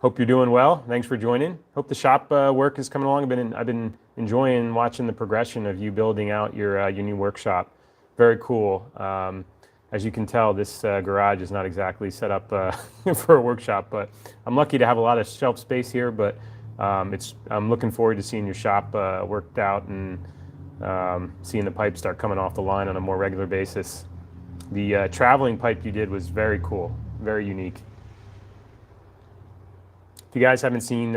Hope you're doing well. Thanks for joining. Hope the shop work is coming along. I've been enjoying watching the progression of you building out your new workshop. Very cool. As you can tell, this garage is not exactly set up for a workshop, but I'm lucky to have a lot of shelf space here. But I'm looking forward to seeing your shop worked out and seeing the pipes start coming off the line on a more regular basis. The traveling pipe you did was very cool, very unique. If you guys haven't seen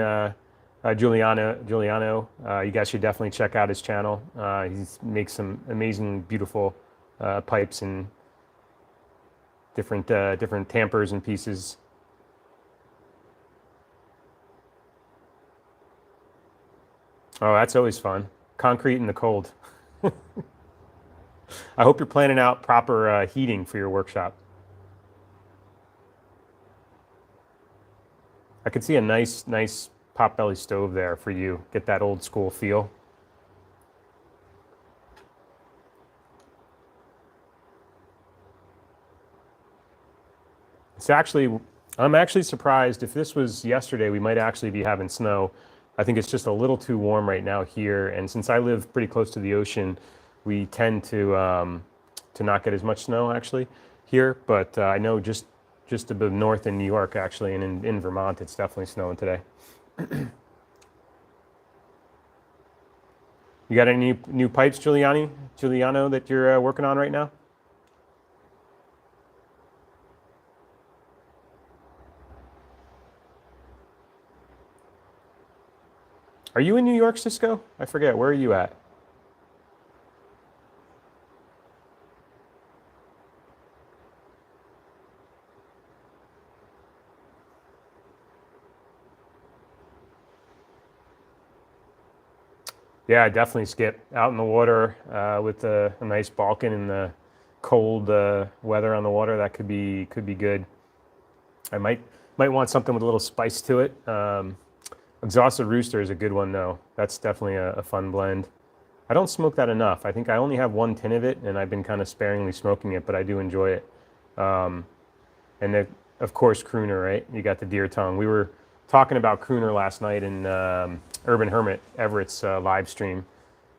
Giuliano, you guys should definitely check out his channel. He makes some amazing, beautiful pipes and different tampers and pieces. Oh, that's always fun. Concrete in the cold. I hope you're planning out proper heating for your workshop. I could see a nice potbelly stove there for you. Get that old school feel. I'm actually surprised. If this was yesterday, we might actually be having snow. I think it's just a little too warm right now here. And since I live pretty close to the ocean, we tend to not get as much snow actually here. But I know just a bit north in New York actually, and in Vermont, it's definitely snowing today. You got any new pipes, Giuliano, that you're working on right now? Are you in New York, Cisco? I forget. Where are you at? Yeah, definitely skip out in the water with a nice Balkan in the cold weather on the water. That could be good. I might want something with a little spice to it. Exhausted Rooster is a good one though. That's definitely a fun blend. I don't smoke that enough. I think I only have one tin of it, and I've been kind of sparingly smoking it, but I do enjoy it. And then, of course, Crooner, right? You got the deer tongue. We were talking about Crooner last night in Urban Hermit, Everett's live stream.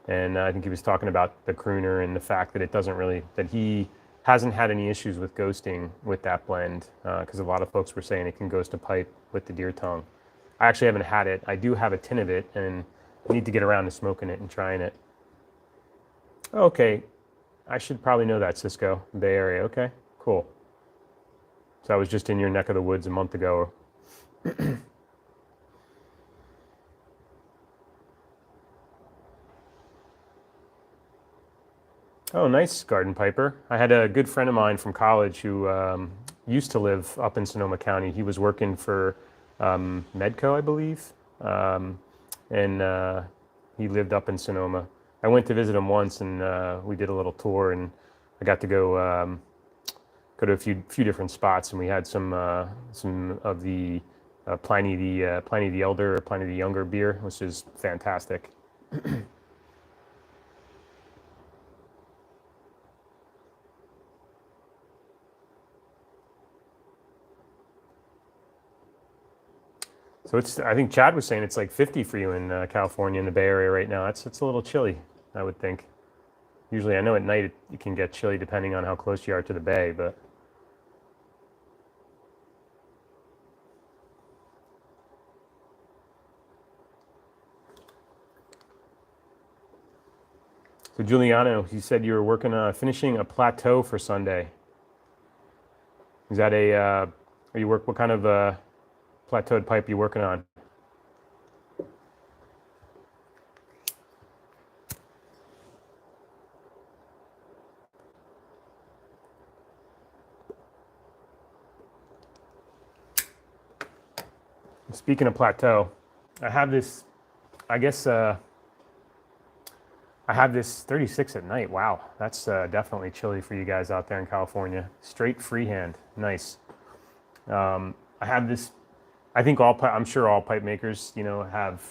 And I think he was talking about the Crooner and the fact that it doesn't really, that he hasn't had any issues with ghosting with that blend, because a lot of folks were saying it can ghost a pipe with the deer tongue. I actually haven't had it. I do have a tin of it, and I need to get around to smoking it and trying it. Okay, I should probably know that, Cisco, Bay Area. Okay, cool. So I was just in your neck of the woods a month ago. Oh, nice, Garden Piper. I had a good friend of mine from college who used to live up in Sonoma County. He was working for Medco, I believe, and he lived up in Sonoma. I went to visit him once, and we did a little tour, and I got to go to a few different spots, and we had some of the Pliny the Elder or Pliny the Younger beer, which is fantastic. So I think Chad was saying it's like 50 for you in California, in the Bay Area right now. It's a little chilly, I would think. Usually, I know at night it can get chilly depending on how close you are to the bay, but. So Giuliano, you said you were working on finishing a plateau for Sunday. Is that what kind of plateaued pipe are you working on? Speaking of plateau, I have this, I guess, I have this 36 at night. Wow, that's definitely chilly for you guys out there in California. Straight freehand, nice. I have this, I think I'm sure all pipe makers, have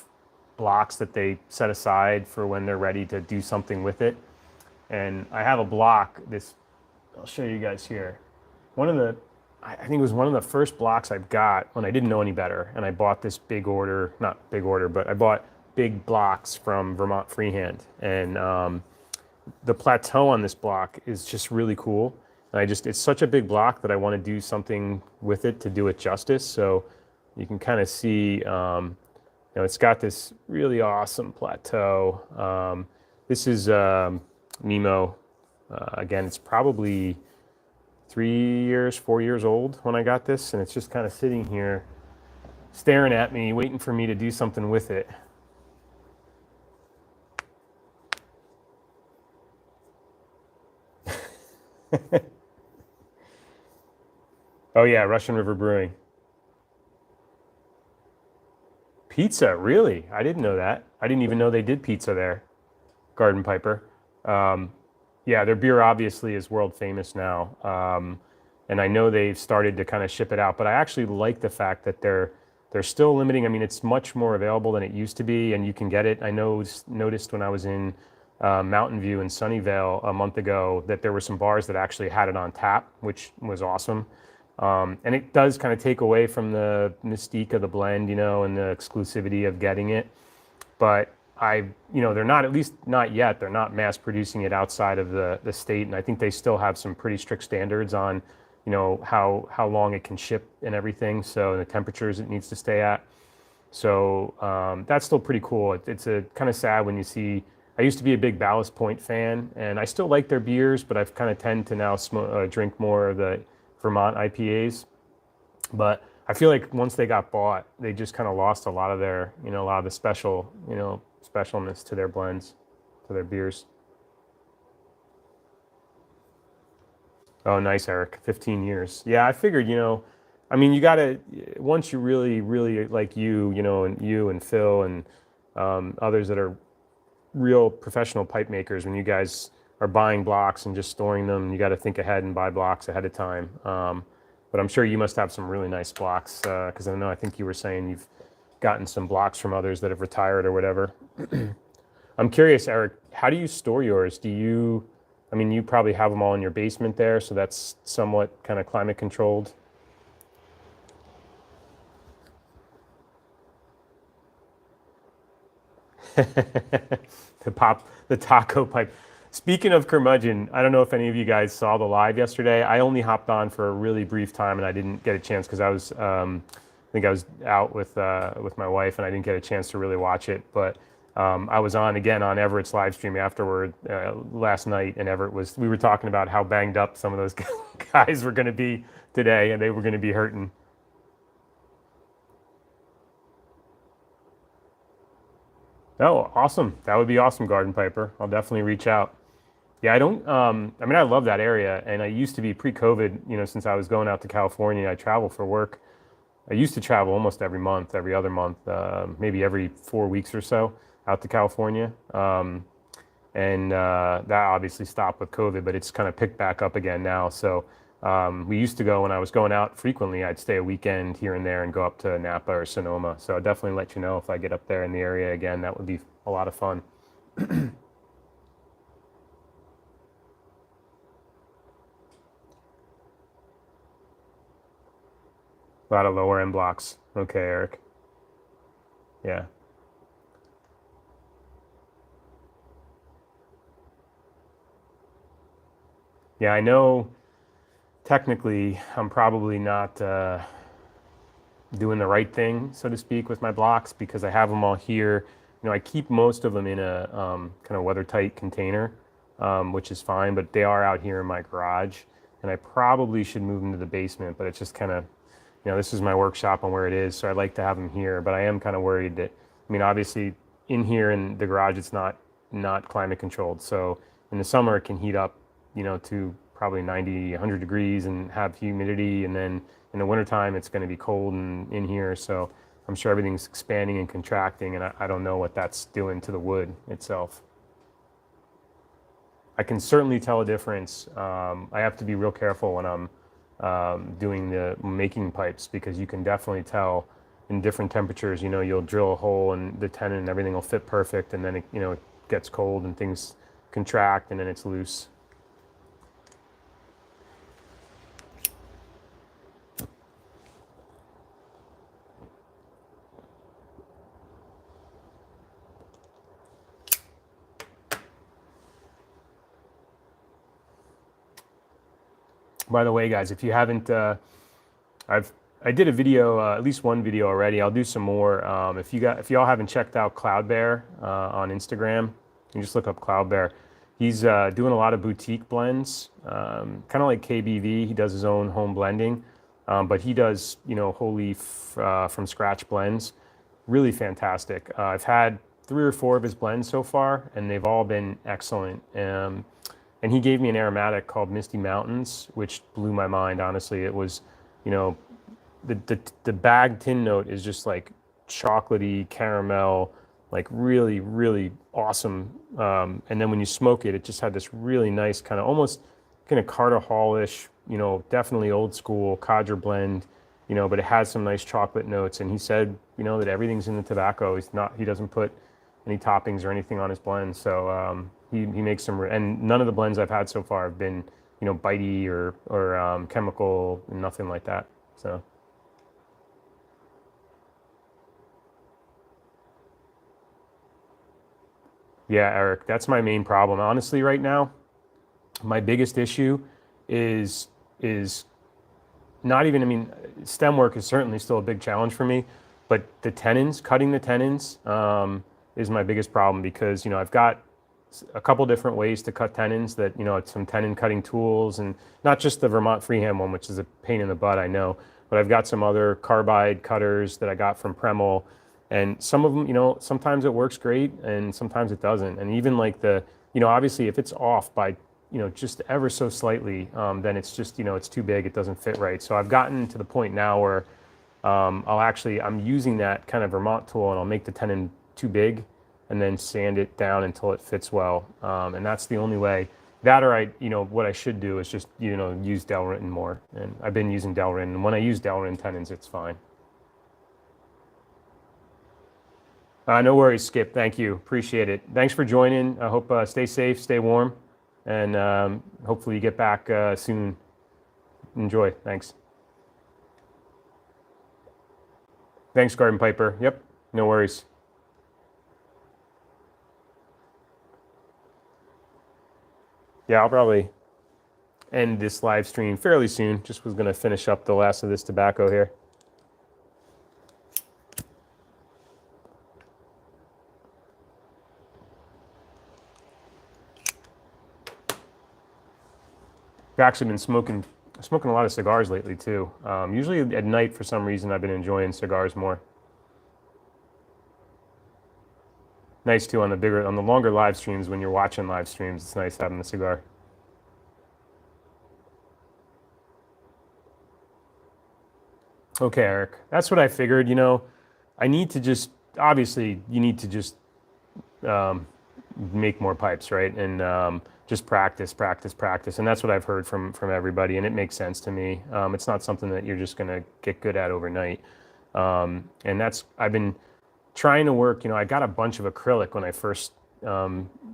blocks that they set aside for when they're ready to do something with it. And I have a block, I'll show you guys here. I think it was one of the first blocks I've got when I didn't know any better. And I bought this not big order, but I bought big blocks from Vermont Freehand. And the plateau on this block is just really cool. And it's such a big block that I want to do something with it to do it justice. So you can kind of see, it's got this really awesome plateau. This is Nemo. Again, it's probably 4 years old when I got this, and it's just kind of sitting here staring at me, waiting for me to do something with it. Oh yeah, Russian River Brewing. Pizza, really? I didn't know that. I didn't even know they did pizza there. Garden Piper. Yeah, their beer obviously is world famous now. And I know they've started to kind of ship it out, but I actually like the fact that they're still limiting. I mean, it's much more available than it used to be, and you can get it. I noticed when I was in Mountain View and Sunnyvale a month ago that there were some bars that actually had it on tap, which was awesome. And it does kind of take away from the mystique of the blend, and the exclusivity of getting it. But they're not, at least not yet, they're not mass producing it outside of the state. And I think they still have some pretty strict standards on, how long it can ship and everything. So the temperatures it needs to stay at. So that's still pretty cool. It's a kind of sad when you see I used to be a big Ballast Point fan, and I still like their beers, but I've kind of tend to now drink more of the Vermont IPAs. But I feel like once they got bought, they just kind of lost a lot of their, a lot of the special, specialness to their blends, to their beers. Oh, nice, Eric. 15 years. Yeah, I figured, I mean, you gotta, once you really, really like and you and Phil and others that are real professional pipe makers, when you guys are buying blocks and just storing them, you got to think ahead and buy blocks ahead of time. But I'm sure you must have some really nice blocks, because I think you were saying you've gotten some blocks from others that have retired or whatever. I'm curious, Eric, how do you store yours? I mean, you probably have them all in your basement there, so that's somewhat kind of climate controlled. The taco pipe. Speaking of curmudgeon, I don't know if any of you guys saw the live yesterday. I only hopped on for a really brief time, and I didn't get a chance because I think I was out with my wife, and I didn't get a chance to really watch it. But I was on again on Everett's live stream afterward last night, and we were talking about how banged up some of those guys were going to be today, and they were going to be hurting. Oh, awesome. That would be awesome, Garden Piper. I'll definitely reach out. Yeah, I don't, I mean, I love that area. And I used to be pre-COVID, since I was going out to California, I travel for work. I used to travel almost every month, every other month, maybe every 4 weeks or so out to California. And that obviously stopped with COVID, but it's kind of picked back up again now. So we used to go, when I was going out frequently, I'd stay a weekend here and there and go up to Napa or Sonoma. So I'll definitely let you know if I get up there in the area again. That would be a lot of fun. A lot of lower end blocks. Okay, Eric. Yeah. Yeah, I know technically I'm probably not doing the right thing, so to speak, with my blocks because I have them all here. I keep most of them in a kind of weather-tight container, which is fine, but they are out here in my garage, and I probably should move them to the basement, but it's just kind of, this is my workshop and where it is, so I'd like to have them here, but I am kind of worried that, I mean, obviously in here in the garage, it's not climate controlled, so in the summer it can heat up, to probably 90, 100 degrees and have humidity, and then in the wintertime it's going to be cold and in here, so I'm sure everything's expanding and contracting, and I don't know what that's doing to the wood itself. I can certainly tell a difference. I have to be real careful when I'm doing the making pipes because you can definitely tell in different temperatures. You'll drill a hole and the tenon and everything will fit perfect, and then it gets cold and things contract and then it's loose. By the way, guys, if you haven't, I did a video, at least one video already. I'll do some more. If y'all haven't checked out Cloud Bear on Instagram, you just look up Cloud Bear. He's doing a lot of boutique blends, kind of like KBV. He does his own home blending, but he does whole leaf from scratch blends. Really fantastic. I've had 3 or 4 of his blends so far, and they've all been excellent. And he gave me an aromatic called Misty Mountains, which blew my mind, honestly. It was, the bag tin note is just like chocolatey caramel, like really, really awesome. And then when you smoke it, it just had this really nice kind of almost kind of Carter Hall-ish, definitely old school codger blend, but it has some nice chocolate notes. And he said, that everything's in the tobacco. He doesn't put any toppings or anything on his blend. So he makes some, and none of the blends I've had so far have been, bitey or chemical, nothing like that. So. Yeah, Eric, that's my main problem. Honestly, right now, my biggest issue is not even, I mean, stem work is certainly still a big challenge for me, but the tenons, cutting the tenons, is my biggest problem because, I've got a couple different ways to cut tenons that, it's some tenon cutting tools, and not just the Vermont freehand one, which is a pain in the butt, I know, but I've got some other carbide cutters that I got from Premel, and some of them, sometimes it works great and sometimes it doesn't. And even like obviously if it's off by, just ever so slightly, then it's just, it's too big, it doesn't fit right. So I've gotten to the point now where I'm using that kind of Vermont tool, and I'll make the tenon too big and then sand it down until it fits well. And that's the only way. That, or what I should do is just, use Delrin more. And I've been using Delrin, and when I use Delrin tenons, it's fine. No worries, Skip. Thank you. Appreciate it. Thanks for joining. I hope stay safe, stay warm, and hopefully you get back soon. Enjoy. Thanks. Thanks, Garden Piper. Yep, no worries. Yeah, I'll probably end this live stream fairly soon. Just was going to finish up the last of this tobacco here. I've actually been smoking a lot of cigars lately too. Usually at night, for some reason, I've been enjoying cigars more. Nice too on the longer live streams when you're watching live streams. It's nice having the cigar. Okay, Eric, that's what I figured. I need to just, obviously, you need to just make more pipes, right? And just practice. And that's what I've heard from everybody, and it makes sense to me. It's not something that you're just going to get good at overnight. And I've been trying to work, I got a bunch of acrylic when I first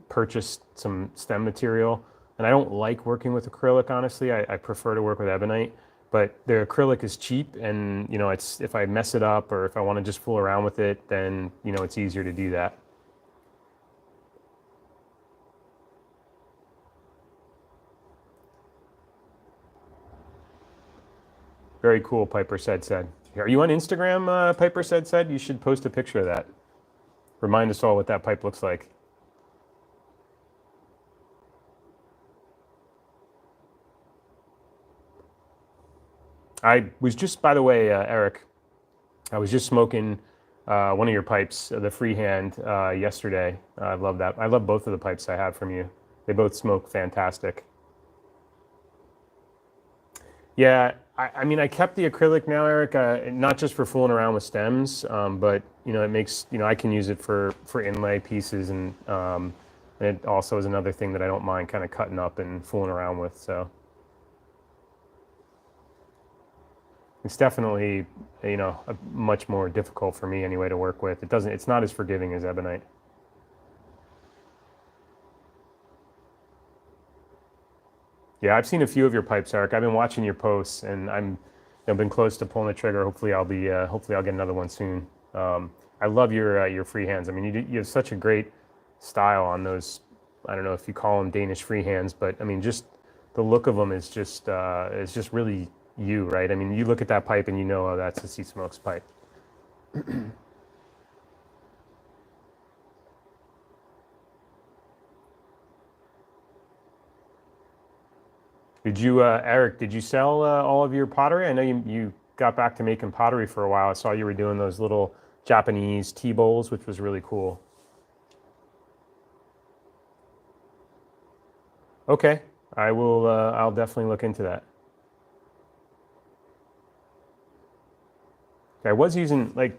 purchased some stem material, and I don't like working with acrylic, honestly. I prefer to work with ebonite, but the acrylic is cheap, and it's, if I mess it up or if I want to just fool around with it, then it's easier to do that. Very cool, Piper said. Are you on Instagram, Piper said? You should post a picture of that. Remind us all what that pipe looks like. I was just, by the way, Eric, I was just smoking one of your pipes, the freehand, yesterday. I love that. I love both of the pipes I have from you. They both smoke fantastic. Yeah, I mean, I kept the acrylic now, Eric, not just for fooling around with stems, but it makes, I can use it for inlay pieces, and it also is another thing that I don't mind kind of cutting up and fooling around with. So it's definitely, much more difficult for me anyway to work with. It's not as forgiving as ebonite. Yeah, I've seen a few of your pipes, Eric. I've been watching your posts, and I've been close to pulling the trigger. Hopefully I'll get another one soon. I love your freehands. I mean, you have such a great style on those. I don't know if you call them Danish freehands, but I mean, just the look of them is just really you, right? I mean, you look at that pipe and oh, that's a Sea Smokes pipe. Did you, Eric, did you sell all of your pottery? I know you got back to making pottery for a while. I saw you were doing those little Japanese tea bowls, which was really cool. Okay, I'll definitely look into that. I was using, like,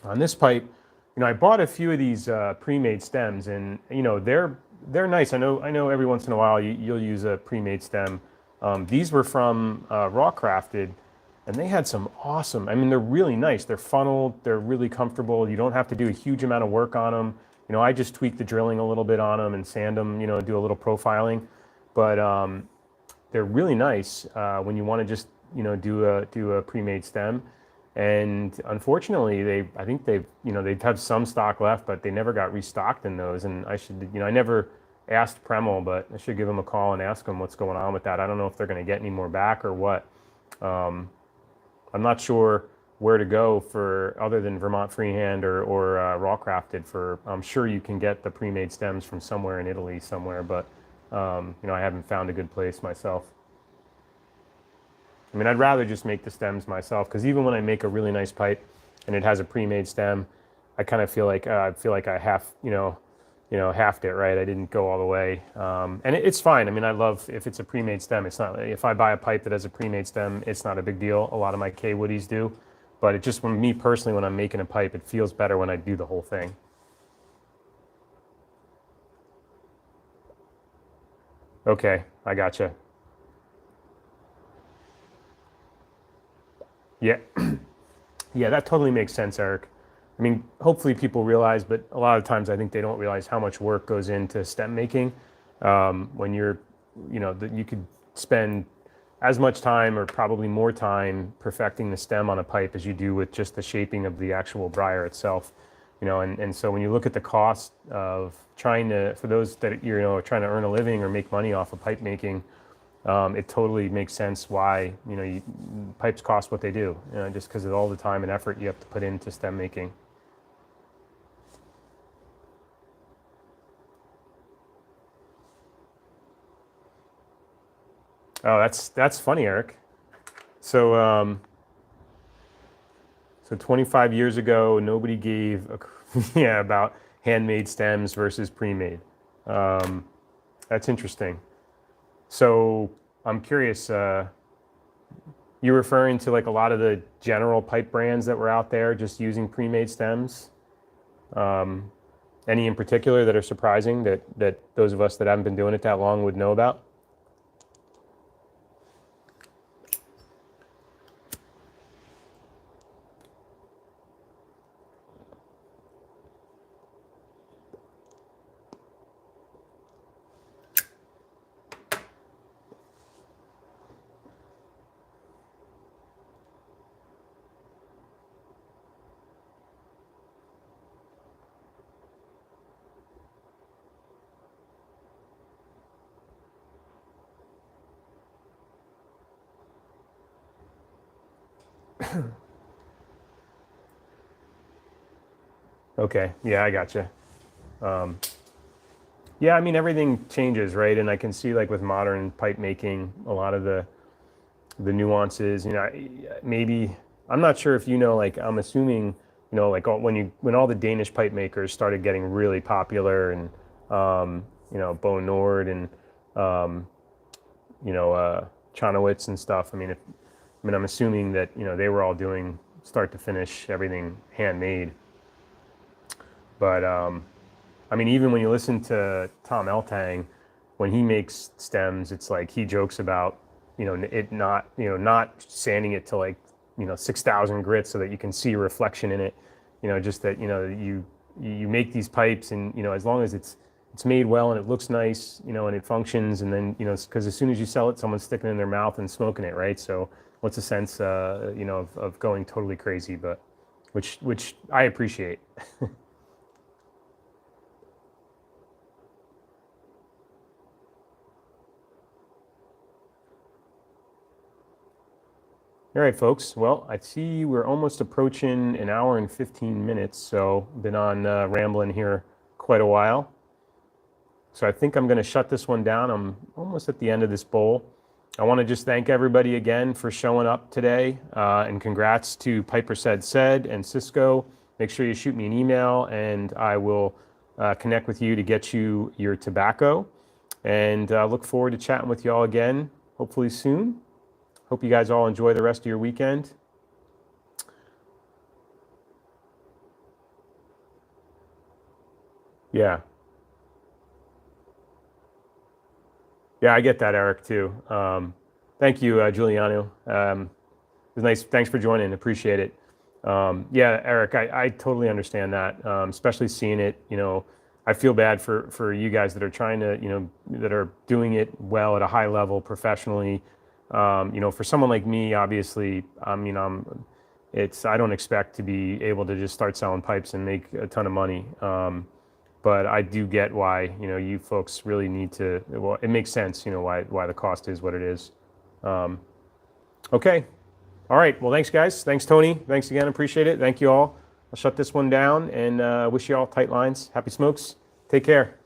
on this pipe, I bought a few of these pre-made stems, and they're nice. I know every once in a while you'll use a pre-made stem. These were from Raw Crafted, and they had some awesome, I mean, they're really nice. They're funneled, they're really comfortable. You don't have to do a huge amount of work on them. I just tweak the drilling a little bit on them and sand them, do a little profiling. But they're really nice when you want to just, do a pre-made stem. And unfortunately, I think they've have some stock left, but they never got restocked in those. And I should, I never asked Premel, but I should give them a call and ask them what's going on with that. I don't know if they're going to get any more back or what. I'm not sure where to go for other than Vermont Freehand or Raw Crafted. For I'm sure you can get the pre-made stems from somewhere in Italy somewhere, but you know, I haven't found a good place myself. I mean, I'd rather just make the stems myself, because even when I make a really nice pipe and it has a pre-made stem, I kind of feel like I halved it, right? I didn't go all the way, and it's fine. I mean, I love if it's a pre-made stem. It's not, if I buy a pipe that has a pre-made stem, it's not a big deal. A lot of my K Woodies do, but it just, when me personally, when I'm making a pipe, it feels better when I do the whole thing. Okay, I gotcha. Yeah, yeah, that totally makes sense, Eric. I mean, hopefully people realize, but a lot of times I think they don't realize how much work goes into stem making. When you're, you know, that you could spend as much time or probably more time perfecting the stem on a pipe as you do with just the shaping of the actual briar itself. You know, and so when you look at the cost of trying to, for those that, you know, are trying to earn a living or make money off of pipe making, it totally makes sense why, you know, pipes cost what they do, you know, just because of all the time and effort you have to put into stem making. Oh, that's funny, Eric. So, so 25 years ago, nobody gave a yeah about handmade stems versus pre-made. Um, that's interesting. So I'm curious. You're referring to like a lot of the general pipe brands that were out there just using pre-made stems. Um, any in particular that are surprising that those of us that haven't been doing it that long would know about? Okay, yeah, I gotcha. Um, yeah, I mean everything changes, right? And I can see like with modern pipe making, a lot of the nuances. You know, maybe I'm not sure if you know. Like I'm assuming, you know, like when all the Danish pipe makers started getting really popular, and you know, Bo Nord and um, you know, Chonowitz and stuff. I mean, I'm assuming that, you know, they were all doing start to finish everything handmade. But I mean, even when you listen to Tom Eltang, when he makes stems, it's like he jokes about, you know, it not, you know, not sanding it to like, you know, 6,000 grits so that you can see a reflection in it. You know, just that, you know, you make these pipes, and, you know, as long as it's made well and it looks nice, you know, and it functions, and then, you know, because as soon as you sell it, someone's sticking it in their mouth and smoking it, right? So what's the sense, you know, of going totally crazy? But which I appreciate. All right, folks. Well, I see we're almost approaching an hour and 15 minutes, so been on rambling here quite a while. So I think I'm going to shut this one down. I'm almost at the end of this bowl. I want to just thank everybody again for showing up today, and congrats to Piper Said and Cisco. Make sure you shoot me an email, and I will connect with you to get you your tobacco. And look forward to chatting with you all again, hopefully soon. Hope you guys all enjoy the rest of your weekend. Yeah. Yeah, I get that, Eric, too. Thank you, Giuliano. It was nice. Thanks for joining. Appreciate it. Yeah, Eric, I totally understand that, especially seeing it. You know, I feel bad for you guys that are trying to, you know, that are doing it well at a high level professionally. You know, for someone like me, obviously, I mean, I don't expect to be able to just start selling pipes and make a ton of money. But I do get why, you know, you folks really need to, well, it makes sense, you know, why the cost is what it is. Okay. All right. Well, thanks, guys. Thanks, Tony. Thanks again. Appreciate it. Thank you all. I'll shut this one down and wish you all tight lines. Happy smokes. Take care.